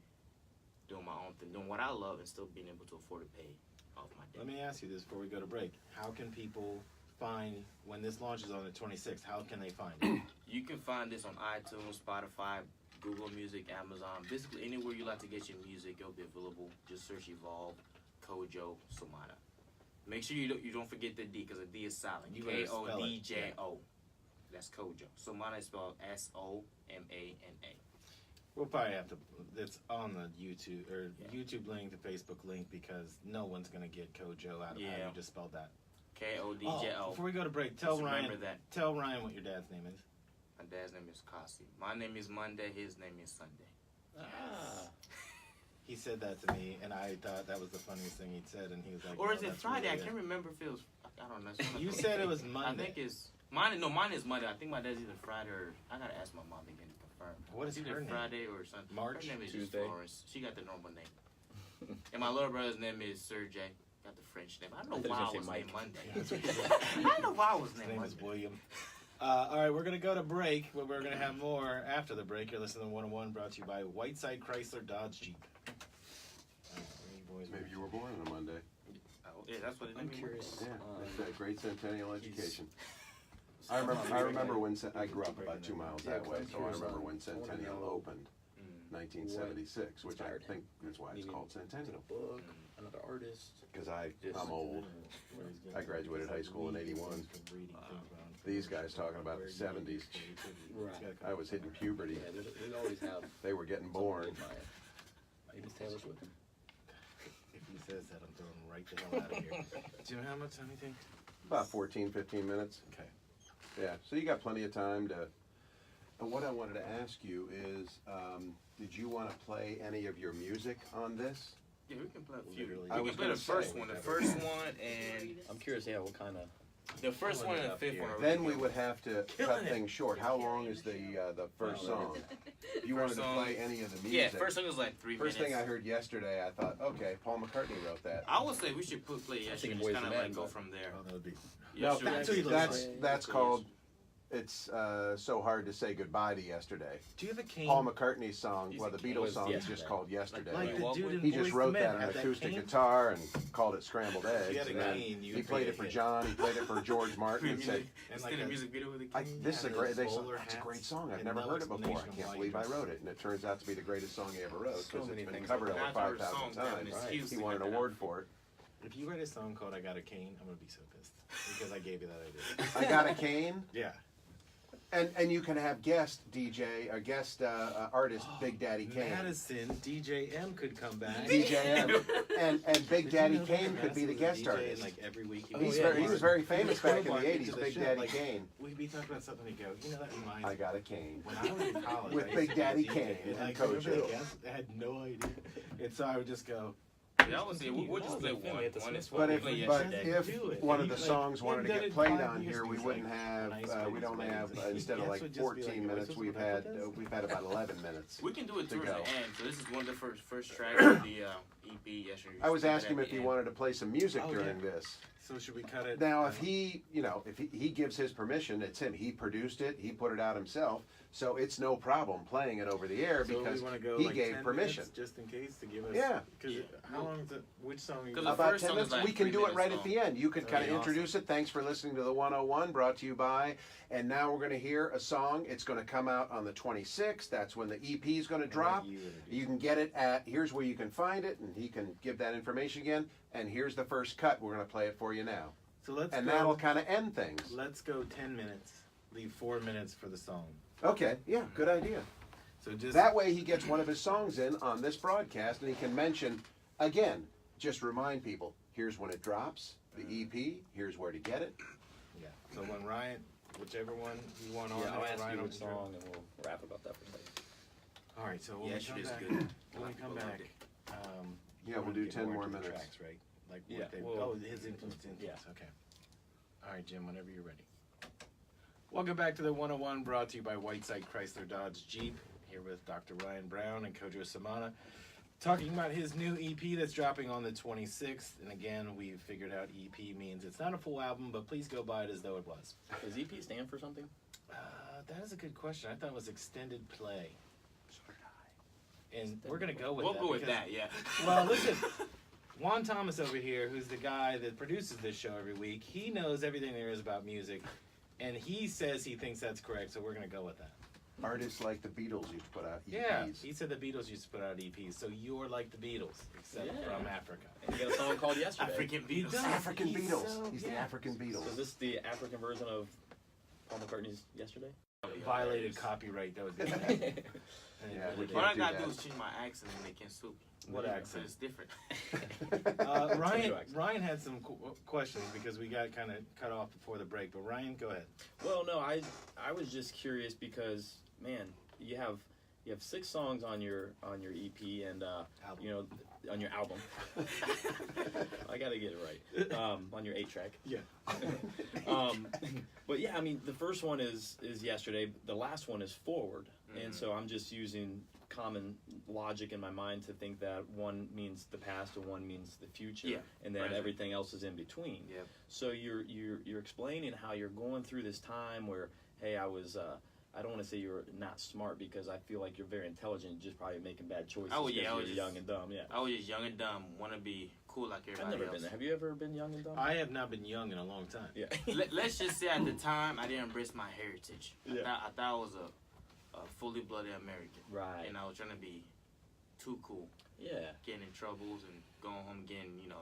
[SPEAKER 3] doing my own thing, doing what I love and still being able to afford to pay off my debt.
[SPEAKER 1] Let me ask you this before we go to break. How can people find, when this launches on the 26th, how can they find it?
[SPEAKER 3] You can find this on iTunes, Spotify, Google Music, Amazon. Basically, anywhere you like to get your music, it'll be available. Just search Evolve, Kodjo Somana. Make sure you don't forget the D, because the D is silent.
[SPEAKER 1] You better spell it.
[SPEAKER 3] Kodjo. That's Kodjo. Somana is spelled Somana.
[SPEAKER 1] We'll probably have to, it's on the YouTube, or YouTube link, the Facebook link, because no one's going to get Kodjo out of how you just spelled that.
[SPEAKER 3] Kodjo.
[SPEAKER 1] Before we go to break, tell
[SPEAKER 3] Just
[SPEAKER 1] Ryan
[SPEAKER 3] remember that.
[SPEAKER 1] Tell Ryan what your dad's name is.
[SPEAKER 3] My dad's name is Kasi. My name is Monday. His name is Sunday.
[SPEAKER 2] Ah.
[SPEAKER 1] He said that to me, and I thought that was the funniest thing he'd said, and he was like,
[SPEAKER 3] Or
[SPEAKER 1] "No,
[SPEAKER 3] is it
[SPEAKER 1] that's
[SPEAKER 3] Friday?
[SPEAKER 1] really
[SPEAKER 3] I can't remember if it was. I don't know.
[SPEAKER 1] You said it was
[SPEAKER 3] I
[SPEAKER 1] Monday.
[SPEAKER 3] think it's mine. No, mine is Monday. I think my dad's either Friday or I gotta ask my mom again to confirm.
[SPEAKER 1] What is
[SPEAKER 3] It's either
[SPEAKER 1] her name?
[SPEAKER 3] Friday or Sunday.
[SPEAKER 1] March?
[SPEAKER 3] Her name is
[SPEAKER 2] Tuesday?
[SPEAKER 3] just Florence. She got the normal name. And my little brother's name is Sergey. Got the French name. I don't know
[SPEAKER 2] I
[SPEAKER 3] why I
[SPEAKER 2] thought you
[SPEAKER 3] was
[SPEAKER 2] were gonna
[SPEAKER 3] named
[SPEAKER 2] say
[SPEAKER 3] Monday.
[SPEAKER 1] Mike.
[SPEAKER 3] I don't know why I was
[SPEAKER 1] His
[SPEAKER 3] named
[SPEAKER 1] name is
[SPEAKER 3] Monday.
[SPEAKER 1] William. All right, we're going to go to break, but we're going to have more after the break. You're listening to 101, brought to you by Whiteside Chrysler Dodge Jeep. All right, where you boys
[SPEAKER 4] Maybe you were born on a Monday.
[SPEAKER 3] Oh, yeah, that's what it
[SPEAKER 2] I'm
[SPEAKER 3] is.
[SPEAKER 2] curious.
[SPEAKER 4] Yeah, that's a great centennial education. I remember when I grew up about 2 miles that way, so I remember when Centennial opened, 1976, which I think is why it's called Centennial.
[SPEAKER 2] Book, another artist.
[SPEAKER 4] Because I'm old. I graduated high school in 81. These guys talking about the 70s.
[SPEAKER 2] Right.
[SPEAKER 4] I was hitting puberty.
[SPEAKER 2] Yeah, they always have.
[SPEAKER 4] They were getting born.
[SPEAKER 2] Maybe Taylor Swift.
[SPEAKER 1] If he says that, I'm throwing him right the hell out of here. Do you know how much time you think?
[SPEAKER 4] About 14, 15 minutes.
[SPEAKER 1] Okay.
[SPEAKER 4] Yeah, so you got plenty of time to. And what I wanted to ask you is, did you want to play any of your music on this?
[SPEAKER 3] Yeah, we can play a few.
[SPEAKER 1] Literally.
[SPEAKER 4] I
[SPEAKER 3] We
[SPEAKER 4] was
[SPEAKER 3] can play the
[SPEAKER 4] gonna
[SPEAKER 3] first
[SPEAKER 4] say,
[SPEAKER 3] one. The first one and
[SPEAKER 2] I'm curious, yeah, what kind of.
[SPEAKER 3] the first one and the
[SPEAKER 1] up
[SPEAKER 3] fifth
[SPEAKER 1] here.
[SPEAKER 3] one. are
[SPEAKER 4] Then
[SPEAKER 3] really
[SPEAKER 4] we would have to
[SPEAKER 1] Killing
[SPEAKER 4] cut
[SPEAKER 1] it.
[SPEAKER 4] things short. How long is the first song? If you wanted
[SPEAKER 3] First
[SPEAKER 4] to
[SPEAKER 3] song-
[SPEAKER 4] play any of the
[SPEAKER 3] Yeah,
[SPEAKER 4] music.
[SPEAKER 3] first song was like 3
[SPEAKER 4] First
[SPEAKER 3] minutes.
[SPEAKER 4] thing I heard yesterday, I thought, okay, Paul McCartney wrote that.
[SPEAKER 3] I would say we should play
[SPEAKER 2] I
[SPEAKER 3] yesterday,
[SPEAKER 2] think
[SPEAKER 3] just
[SPEAKER 2] Boys
[SPEAKER 3] kind of
[SPEAKER 2] II
[SPEAKER 3] like
[SPEAKER 2] Men,
[SPEAKER 3] go
[SPEAKER 2] but-
[SPEAKER 3] from there.
[SPEAKER 1] Oh, that would be.
[SPEAKER 4] No,
[SPEAKER 3] Yesterday-
[SPEAKER 1] that's what he looks
[SPEAKER 4] that's called. It's so hard to say goodbye to yesterday.
[SPEAKER 1] Do you have a cane?
[SPEAKER 4] Paul McCartney's song,
[SPEAKER 3] He's
[SPEAKER 4] well,
[SPEAKER 3] a
[SPEAKER 4] the
[SPEAKER 3] cane.
[SPEAKER 4] Beatles
[SPEAKER 2] Was
[SPEAKER 4] song is
[SPEAKER 2] Yesterday.
[SPEAKER 4] just called Yesterday.
[SPEAKER 1] Like the dude in
[SPEAKER 4] He
[SPEAKER 1] Boys
[SPEAKER 4] just
[SPEAKER 1] II
[SPEAKER 4] wrote
[SPEAKER 1] Men
[SPEAKER 4] that on
[SPEAKER 1] had
[SPEAKER 4] an
[SPEAKER 1] that
[SPEAKER 4] acoustic
[SPEAKER 1] cane?
[SPEAKER 4] guitar and called it Scrambled Eggs.
[SPEAKER 1] had a
[SPEAKER 4] and then
[SPEAKER 1] cane, you
[SPEAKER 4] he
[SPEAKER 1] would
[SPEAKER 4] played
[SPEAKER 1] pay
[SPEAKER 4] it for
[SPEAKER 1] a
[SPEAKER 4] John. He played it for George Martin. And said,
[SPEAKER 1] And
[SPEAKER 3] Instead
[SPEAKER 1] like
[SPEAKER 3] of
[SPEAKER 1] a-
[SPEAKER 3] music video with the
[SPEAKER 4] I,
[SPEAKER 3] king.
[SPEAKER 4] this is a
[SPEAKER 1] Yeah,
[SPEAKER 4] great.
[SPEAKER 1] those
[SPEAKER 4] They said,
[SPEAKER 1] bowler
[SPEAKER 4] that's a
[SPEAKER 1] hats
[SPEAKER 4] great song. I've
[SPEAKER 1] and
[SPEAKER 4] never
[SPEAKER 1] no
[SPEAKER 4] heard it before. I
[SPEAKER 1] explanation
[SPEAKER 4] can't
[SPEAKER 1] why
[SPEAKER 4] believe
[SPEAKER 1] you
[SPEAKER 4] I
[SPEAKER 1] just-
[SPEAKER 4] wrote it, and it turns out to be the greatest song he ever wrote
[SPEAKER 2] So
[SPEAKER 4] because
[SPEAKER 2] many
[SPEAKER 4] it's been
[SPEAKER 2] things
[SPEAKER 4] covered
[SPEAKER 2] like
[SPEAKER 4] over
[SPEAKER 2] that.
[SPEAKER 4] 5,000
[SPEAKER 3] Songs got an
[SPEAKER 4] times.
[SPEAKER 3] excuse
[SPEAKER 4] He
[SPEAKER 3] to
[SPEAKER 4] won an
[SPEAKER 3] get that
[SPEAKER 4] award
[SPEAKER 3] out.
[SPEAKER 4] for it.
[SPEAKER 1] If you write a song called "I Got a Cane," I'm gonna be so pissed because I gave you that idea.
[SPEAKER 4] I got a cane.
[SPEAKER 1] Yeah.
[SPEAKER 4] And you can have guest DJ, or guest artist, Big Daddy Kane.
[SPEAKER 1] Madison, DJ M could come back.
[SPEAKER 4] DJ M. And Big
[SPEAKER 1] Did
[SPEAKER 4] Daddy
[SPEAKER 1] you know
[SPEAKER 4] Kane
[SPEAKER 1] that
[SPEAKER 4] could be the
[SPEAKER 1] Madison was
[SPEAKER 4] guest
[SPEAKER 1] a DJ
[SPEAKER 4] artist.
[SPEAKER 1] Like every week.
[SPEAKER 2] Oh,
[SPEAKER 4] He
[SPEAKER 2] yeah,
[SPEAKER 4] was very famous back in the
[SPEAKER 1] crowbarred
[SPEAKER 4] 80s,
[SPEAKER 1] into the
[SPEAKER 4] Big
[SPEAKER 1] shit,
[SPEAKER 4] Daddy
[SPEAKER 1] like,
[SPEAKER 4] Kane.
[SPEAKER 1] We'd be talking about something and go, you know, that reminds
[SPEAKER 4] I
[SPEAKER 1] me.
[SPEAKER 4] got a cane.
[SPEAKER 1] When I was in college,
[SPEAKER 4] With
[SPEAKER 1] I used
[SPEAKER 4] Big
[SPEAKER 1] to be a
[SPEAKER 4] Daddy
[SPEAKER 1] DJ,
[SPEAKER 4] Kane
[SPEAKER 1] and
[SPEAKER 4] and
[SPEAKER 1] like, remember
[SPEAKER 4] Kodjo.
[SPEAKER 1] the guests? I had no idea. And so I would just go,
[SPEAKER 3] I would say we'll just play one. One is
[SPEAKER 4] But if,
[SPEAKER 3] play yesterday.
[SPEAKER 4] if one of the songs wanted to get played on here, we wouldn't have, we'd only have, instead of like 14 minutes, we've had about 11 minutes.
[SPEAKER 3] We can do it
[SPEAKER 4] to
[SPEAKER 3] towards
[SPEAKER 4] go.
[SPEAKER 3] the end. So this is one of the first tracks of the EP yesterday.
[SPEAKER 4] I was asking him if he wanted to play some music during this.
[SPEAKER 1] So should we cut it?
[SPEAKER 4] Now, if he, if he gives his permission, it's him. He produced it. He put it out himself. So it's no problem playing it over the air
[SPEAKER 1] So
[SPEAKER 4] because
[SPEAKER 1] we wanna go
[SPEAKER 4] he
[SPEAKER 1] like
[SPEAKER 4] gave
[SPEAKER 1] 10
[SPEAKER 4] permission.
[SPEAKER 1] minutes just in case to give us.
[SPEAKER 4] Yeah.
[SPEAKER 1] Because how long is it? Which song? Are you
[SPEAKER 3] 'Cause the
[SPEAKER 4] About
[SPEAKER 3] first
[SPEAKER 4] 10
[SPEAKER 3] song is
[SPEAKER 4] minutes.
[SPEAKER 3] like
[SPEAKER 4] We can
[SPEAKER 3] 3
[SPEAKER 4] do it right
[SPEAKER 3] minutes
[SPEAKER 4] at the end. You could kind of
[SPEAKER 1] Okay,
[SPEAKER 4] introduce it. Thanks for listening to the 101, brought to you by. And now we're going to hear a song. It's going to come out on the 26th. That's when the EP is going to drop. You can get it at, here's where you can find it, and he can give that information again. And here's the first cut. We're going to play it for you now.
[SPEAKER 1] So let's
[SPEAKER 4] And
[SPEAKER 1] go.
[SPEAKER 4] that'll kind of end things.
[SPEAKER 1] Let's go 10 minutes. Leave 4 minutes for the song.
[SPEAKER 4] Okay, yeah, good idea.
[SPEAKER 1] So just
[SPEAKER 4] That way he gets one of his songs in on this broadcast, and he can mention, again, just remind people, here's when it drops, the EP, here's where to get it.
[SPEAKER 1] yeah. So when Ryan, whichever one you want on,
[SPEAKER 2] Yeah, I'll
[SPEAKER 1] there,
[SPEAKER 2] ask
[SPEAKER 1] Ryan
[SPEAKER 2] you
[SPEAKER 1] will
[SPEAKER 2] which song, and we'll rap about that for a second.
[SPEAKER 1] All right. So when we come
[SPEAKER 3] Yesterday's
[SPEAKER 1] back,
[SPEAKER 3] good.
[SPEAKER 1] when
[SPEAKER 3] A lot
[SPEAKER 1] we
[SPEAKER 3] of
[SPEAKER 1] come
[SPEAKER 3] people
[SPEAKER 1] back,
[SPEAKER 3] loved it.
[SPEAKER 4] Yeah,
[SPEAKER 1] you
[SPEAKER 4] we'll
[SPEAKER 1] wanna
[SPEAKER 4] do
[SPEAKER 1] get
[SPEAKER 4] 10 more
[SPEAKER 1] into the
[SPEAKER 4] minutes.
[SPEAKER 1] Tracks, right? Like
[SPEAKER 2] Yeah,
[SPEAKER 1] what they,
[SPEAKER 2] well-
[SPEAKER 1] his influence.
[SPEAKER 2] Yeah.
[SPEAKER 1] Okay. All right, Jim. Whenever you're ready. Welcome back to the 101, brought to you by Whiteside Chrysler Dodge Jeep. Here with Dr. Ryan Brown and Kodjo Somana, talking about his new EP that's dropping on the 26th. And again, we figured out EP means it's not a full album, but please go buy it as though it was.
[SPEAKER 2] Does EP stand for something?
[SPEAKER 1] That is a good question. I thought it was extended play. And we're gonna go with
[SPEAKER 3] We'll
[SPEAKER 1] that.
[SPEAKER 3] go with
[SPEAKER 1] because-
[SPEAKER 3] that, yeah.
[SPEAKER 1] Well, listen, Juan Thomas over here, who's the guy that produces this show every week, he knows everything there is about music, and he says he thinks that's correct, so we're gonna go with that.
[SPEAKER 4] Artists like the Beatles used to put out EPs.
[SPEAKER 1] Yeah, he said the Beatles used to put out EPs, so you're like the Beatles, except
[SPEAKER 2] Yeah.
[SPEAKER 1] from Africa.
[SPEAKER 2] And you got a song called Yesterday.
[SPEAKER 3] African
[SPEAKER 1] He
[SPEAKER 3] Beatles.
[SPEAKER 1] does.
[SPEAKER 4] African
[SPEAKER 1] He's
[SPEAKER 4] Beatles.
[SPEAKER 1] so-
[SPEAKER 4] He's the
[SPEAKER 1] yeah.
[SPEAKER 4] African Beatles.
[SPEAKER 2] So is this the African version of Paul McCartney's Yesterday?
[SPEAKER 1] Violated copyright, that was the
[SPEAKER 4] Yeah, we
[SPEAKER 3] What
[SPEAKER 4] can't
[SPEAKER 3] I
[SPEAKER 4] do
[SPEAKER 3] gotta
[SPEAKER 4] that.
[SPEAKER 3] do is change my accent and they can't sue me.
[SPEAKER 1] What
[SPEAKER 3] So
[SPEAKER 1] accent?
[SPEAKER 3] it's different.
[SPEAKER 1] Ryan had some questions because we got kind of cut off before the break, but Ryan, go ahead.
[SPEAKER 2] Well, no, I was just curious because, man, you have 6 songs on your EP and
[SPEAKER 1] Album.
[SPEAKER 2] you know, on your album. I got to get it right. On your 8-track.
[SPEAKER 1] Yeah.
[SPEAKER 2] But yeah, I mean, the first one is Yesterday. The last one is Forward, and so I'm just using common logic in my mind to think that one means the past and one means the future,
[SPEAKER 3] Yeah,
[SPEAKER 2] and then
[SPEAKER 3] present.
[SPEAKER 2] everything else is in between.
[SPEAKER 3] Yep.
[SPEAKER 2] So you're explaining how you're going through this time where, hey, I was. I don't want to say you're not smart because I feel like you're very intelligent, just probably making bad choices.
[SPEAKER 3] Oh, yeah, I
[SPEAKER 2] because
[SPEAKER 3] was
[SPEAKER 2] you're
[SPEAKER 3] just-
[SPEAKER 2] young and dumb. Yeah.
[SPEAKER 3] I was just young and dumb, want to be cool like
[SPEAKER 2] I've
[SPEAKER 3] everybody
[SPEAKER 2] never
[SPEAKER 3] else.
[SPEAKER 2] been there. Have you ever been young and dumb?
[SPEAKER 1] I have not been young in a long time.
[SPEAKER 2] Yeah.
[SPEAKER 3] Let's just say at the time I didn't embrace my heritage.
[SPEAKER 2] Yeah.
[SPEAKER 3] I thought I was a fully blooded American.
[SPEAKER 2] Right.
[SPEAKER 3] And I was trying to be too cool,
[SPEAKER 2] Yeah.
[SPEAKER 3] getting in troubles and going home getting, in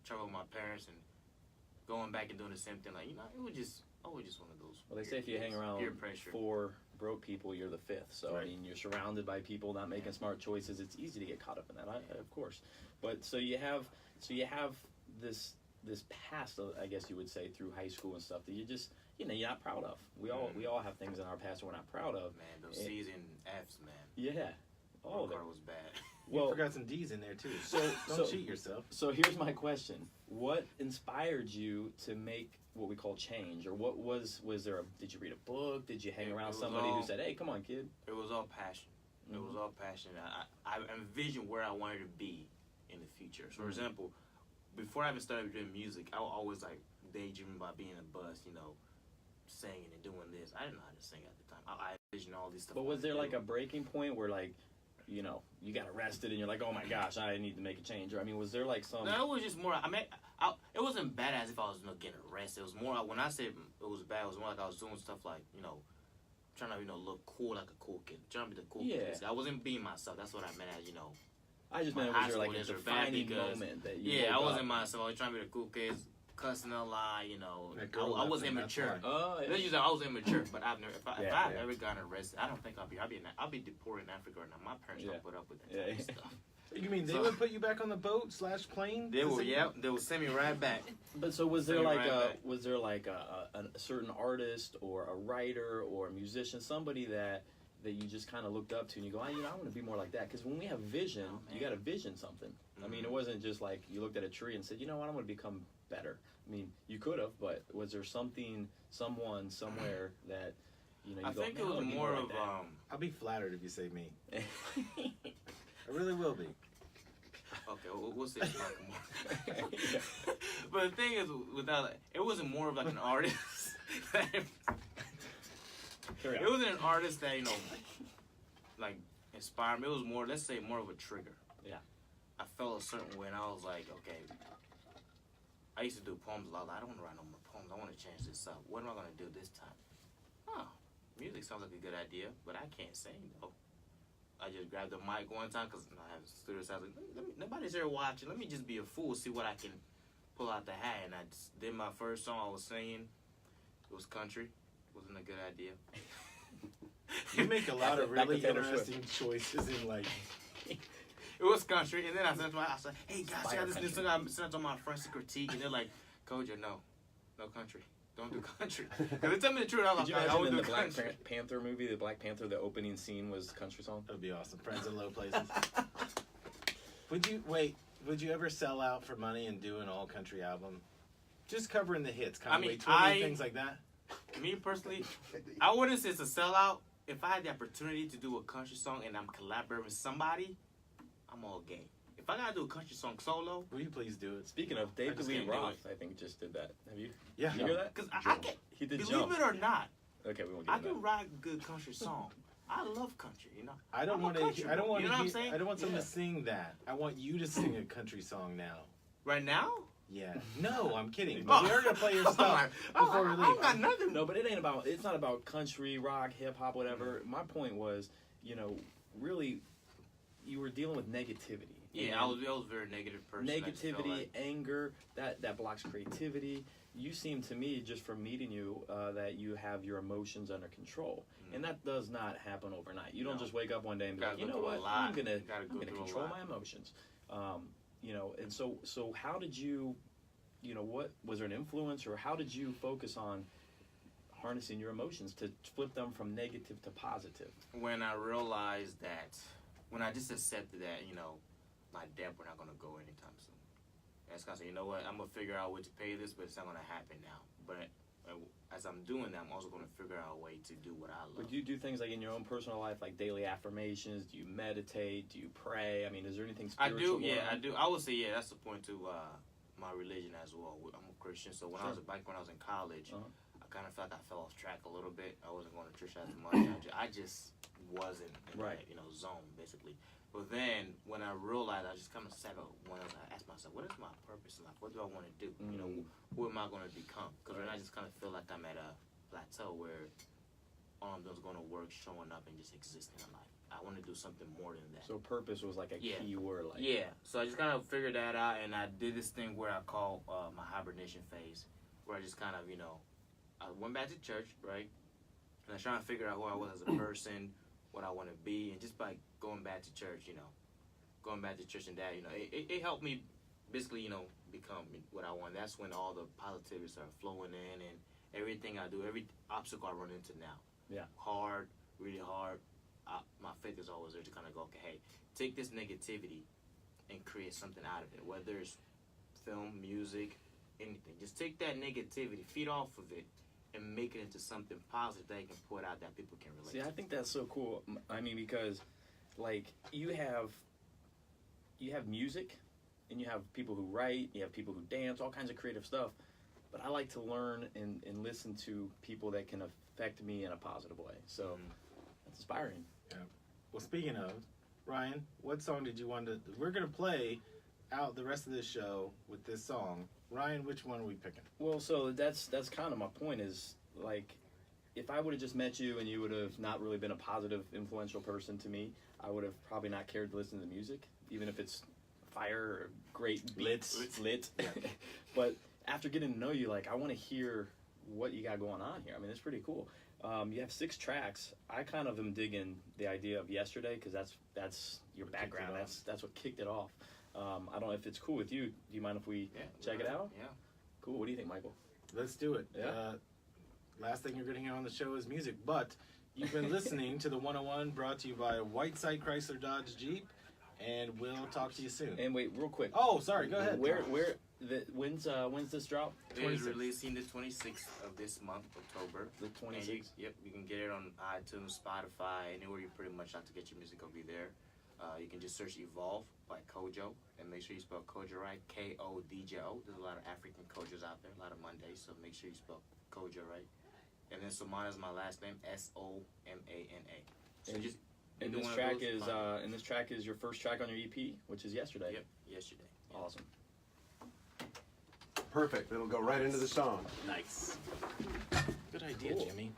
[SPEAKER 3] trouble with my parents and going back and doing the same thing. Like, it was just always just one of those.
[SPEAKER 2] Well, they say if you hang around
[SPEAKER 3] peer pressure.
[SPEAKER 2] 4 broke people, you're the 5th. So I
[SPEAKER 1] Right.
[SPEAKER 2] mean, you're surrounded by people not making smart choices. It's easy to get caught up in that, of course. But so you have this past, I guess you would say, through high school and stuff that you just you're not proud of. We all have things in our past we're not proud of.
[SPEAKER 3] Man, those
[SPEAKER 2] And-
[SPEAKER 3] C's and F's, man.
[SPEAKER 2] Yeah. Oh,
[SPEAKER 3] My car was bad.
[SPEAKER 1] You
[SPEAKER 2] well.
[SPEAKER 1] forgot some D's in there too.
[SPEAKER 2] So
[SPEAKER 1] Don't cheat yourself.
[SPEAKER 2] So here's my question: what inspired you to make what we call change, or what was there? Did you read a book? Did you hang
[SPEAKER 3] It
[SPEAKER 2] around
[SPEAKER 3] was
[SPEAKER 2] somebody
[SPEAKER 3] all-
[SPEAKER 2] who said, "Hey, come on, kid"?
[SPEAKER 3] It was all passion. It was all passion. I envisioned where I wanted to be in the future. So, for example, before I even started doing music, I was always like daydreaming about being a bus, singing and doing this. I didn't know how to sing at the time. I envisioned all these stuff.
[SPEAKER 2] But
[SPEAKER 3] I
[SPEAKER 2] was
[SPEAKER 3] could
[SPEAKER 2] there
[SPEAKER 3] do.
[SPEAKER 2] like a breaking point where you got arrested and you're like, "Oh my gosh, I need to make a change"? Or I mean, was there like some?
[SPEAKER 3] No, it was just more. It wasn't bad as if I was getting arrested. It was more when I said it was bad. It was more like I was doing stuff like trying to look cool like a cool kid, trying to be the cool
[SPEAKER 2] Yeah.
[SPEAKER 3] kid. I wasn't being myself. That's what I meant as
[SPEAKER 2] I just
[SPEAKER 3] my
[SPEAKER 2] meant
[SPEAKER 3] high
[SPEAKER 2] was there like
[SPEAKER 3] school
[SPEAKER 2] a
[SPEAKER 3] days were bad
[SPEAKER 2] defining
[SPEAKER 3] because-
[SPEAKER 2] moment that you?
[SPEAKER 3] Yeah, I
[SPEAKER 2] woke
[SPEAKER 3] wasn't
[SPEAKER 2] up?
[SPEAKER 3] myself. I was trying to be the cool kids, cussing a lot.
[SPEAKER 1] That girl
[SPEAKER 3] I
[SPEAKER 1] left
[SPEAKER 3] was
[SPEAKER 1] and that's
[SPEAKER 3] immature.
[SPEAKER 1] why.
[SPEAKER 2] Oh, yeah.
[SPEAKER 3] Let's use that I was immature, but I've never. If I've
[SPEAKER 2] Yeah.
[SPEAKER 3] ever gotten arrested, I don't think I'll be deported in Africa right now. My parents
[SPEAKER 2] Yeah.
[SPEAKER 3] don't put up with that
[SPEAKER 2] Yeah.
[SPEAKER 3] type of stuff.
[SPEAKER 1] You mean they
[SPEAKER 3] So-
[SPEAKER 1] would put you back on the boat / plane?
[SPEAKER 3] They will, they will send me right back.
[SPEAKER 2] But so was there
[SPEAKER 3] Send me
[SPEAKER 2] like
[SPEAKER 3] right back.
[SPEAKER 2] was there like a certain artist or a writer or a musician, somebody that that you just kind of looked up to and you go, I want to be more like that? Because when we have vision, you got to vision something. I mean, it wasn't just like you looked at a tree and said, you know what, I'm going to become better. I mean, you could have, but was there something, someone, somewhere that,
[SPEAKER 3] I think it was more of,
[SPEAKER 1] I'll be flattered if you say me. I really will be.
[SPEAKER 3] Okay, we'll see. But the thing is, it wasn't more of like an artist. It wasn't an artist that, like inspired me. It was more, let's say, more of a trigger.
[SPEAKER 2] Yeah.
[SPEAKER 3] I felt a certain way, and I was like, okay. I used to do poems a lot. I don't want to write no more poems. I want to change this up. What am I going to do this time? Oh, music sounds like a good idea, but I can't sing though. I just grabbed the mic one time because I have students. I was like, nobody's here watching. Let me just be a fool, see what I can pull out the hat. And I just did my first song I was singing. It was country. Wasn't a good idea.
[SPEAKER 1] You make a lot of really interesting choices in like.
[SPEAKER 3] It was country, and then I sent to I said, "Hey guys, I got this new song. I sent it to my friends to critique, and they're like, Kodjo, no country, don't do country." And they tell me the truth. I was
[SPEAKER 2] like,
[SPEAKER 3] I would do
[SPEAKER 2] the Black
[SPEAKER 3] country.
[SPEAKER 2] Panther movie, the Black Panther, the opening scene was country song.
[SPEAKER 1] That'd be awesome. Friends in low places. Would you ever sell out for money and do an all country album? Just covering the hits, things like that.
[SPEAKER 3] Me personally, I wouldn't say it's a sellout. If I had the opportunity to do a country song and I'm collaborating with somebody, I'm all game. If I gotta do a country song solo,
[SPEAKER 1] will you please do it?
[SPEAKER 2] Speaking of, Dave DeLee Roth, I think just did that. Have you?
[SPEAKER 1] Yeah.
[SPEAKER 2] Did you hear that?
[SPEAKER 3] Because I can.
[SPEAKER 2] He did
[SPEAKER 3] believe
[SPEAKER 2] Jump.
[SPEAKER 3] it or not,
[SPEAKER 2] okay, we won't get into
[SPEAKER 3] I can write a good country song. I love country,
[SPEAKER 1] I don't want to. I don't want
[SPEAKER 3] you know what I'm saying?
[SPEAKER 1] I don't want someone to sing that. I want you to sing a country song now.
[SPEAKER 3] Right now?
[SPEAKER 1] Yeah. No, I'm kidding. But we are gonna play your stuff before we leave.
[SPEAKER 3] I don't got nothing.
[SPEAKER 2] No, but it's not about country, rock, hip hop, whatever. My point was, really, you were dealing with negativity.
[SPEAKER 3] Yeah, I was a very negative person.
[SPEAKER 2] Negativity, anger, that blocks creativity. You seem to me, just from meeting you, that you have your emotions under control. And that does not happen overnight. You don't just wake up one day and be like, you know what, I'm gonna control my emotions. And so how did you, what was there an influence, or how did you focus on harnessing your emotions to flip them from negative to positive?
[SPEAKER 3] When I realized that, when I just accepted that, my debt were not going to go anytime soon. And it's kind of say, you know what, I'm going to figure out a way to pay this, but it's not going to happen now. But as I'm doing that, I'm also going to figure out a way to do what I love.
[SPEAKER 2] But do you do things like in your own personal life, like daily affirmations? Do you meditate? Do you pray? I mean, is there anything spiritual?
[SPEAKER 3] I do. I would say, that's the point to my religion as well. I'm a Christian, so when I was in college, I kind of felt like I fell off track a little bit. I wasn't going to church as much. I just wasn't in that, zone, basically. But then, when I realized, I just kind of sat up one else. I asked myself, what is my purpose in life? What do I want to do? Who am I going to become? Because then I just kind of feel like I'm at a plateau where all I'm doing is going to work, showing up, and just existing in life. I want to do something more than that.
[SPEAKER 2] So purpose was like a key word.
[SPEAKER 3] So I just kind of figured that out, and I did this thing where I call my hibernation phase, where I just kind of, I went back to church, right? And I was trying to figure out who I was as a person, what I want to be, and just by going back to church, going back to church and that, it helped me basically, become what I want. That's when all the positivity started flowing in, and everything I do, every obstacle I run into now, hard, really hard, my faith is always there to kind of go, okay, hey, take this negativity and create something out of it, whether it's film, music, anything. Just take that negativity, feed off of it, and make it into something positive that you can put out that people can relate to.
[SPEAKER 2] See, I think that's so cool. I mean, because, like, you have music, and you have people who write, you have people who dance, all kinds of creative stuff. But I like to learn and listen to people that can affect me in a positive way. So that's inspiring.
[SPEAKER 1] Yeah. Well, speaking of, Ryan, what song did you want to... We're going to play out the rest of this show with this song. Ryan, which one are we picking?
[SPEAKER 2] Well, so that's kind of my point is, like, if I would have just met you and you would have not really been a positive, influential person to me, I would have probably not cared to listen to the music, even if it's fire or great beats, lit. Yeah. But after getting to know you, like, I want to hear what you got going on here. I mean, it's pretty cool. You have 6 tracks. I kind of am digging the idea of Yesterday because that's your background. That's what kicked it off. I don't know if it's cool with you. Do you mind if we check it out?
[SPEAKER 3] Yeah.
[SPEAKER 2] Cool. What do you think, Michael?
[SPEAKER 1] Let's do it.
[SPEAKER 2] Yeah.
[SPEAKER 1] Last thing you're going to hear on the show is music, but You've been listening to the 101 brought to you by Whiteside Chrysler Dodge Jeep, and we'll talk to you soon.
[SPEAKER 2] And wait, real quick.
[SPEAKER 1] Oh, sorry, go ahead.
[SPEAKER 2] When's this drop?
[SPEAKER 3] It is releasing the 26th of this month, October.
[SPEAKER 2] The
[SPEAKER 3] And
[SPEAKER 2] 26th.
[SPEAKER 3] you can get it on iTunes, Spotify, anywhere you pretty much like to get your music will be there. You can just search Evolve by Kodjo, and make sure you spell Kodjo right, Kodjo. There's a lot of African Kodjos out there, a lot of Mondays, so make sure you spell Kodjo right. And then Somana is my last name, Somana. So
[SPEAKER 2] And-
[SPEAKER 3] just
[SPEAKER 2] And
[SPEAKER 3] either
[SPEAKER 2] this
[SPEAKER 3] one of
[SPEAKER 2] track
[SPEAKER 3] those
[SPEAKER 2] is
[SPEAKER 3] fine.
[SPEAKER 2] and this track is your first track on your EP, which is yesterday.
[SPEAKER 3] Yep, yesterday.
[SPEAKER 2] Awesome.
[SPEAKER 4] Perfect. It'll go right into the song.
[SPEAKER 1] Nice. Good idea,
[SPEAKER 2] Cool.
[SPEAKER 1] Jimmy.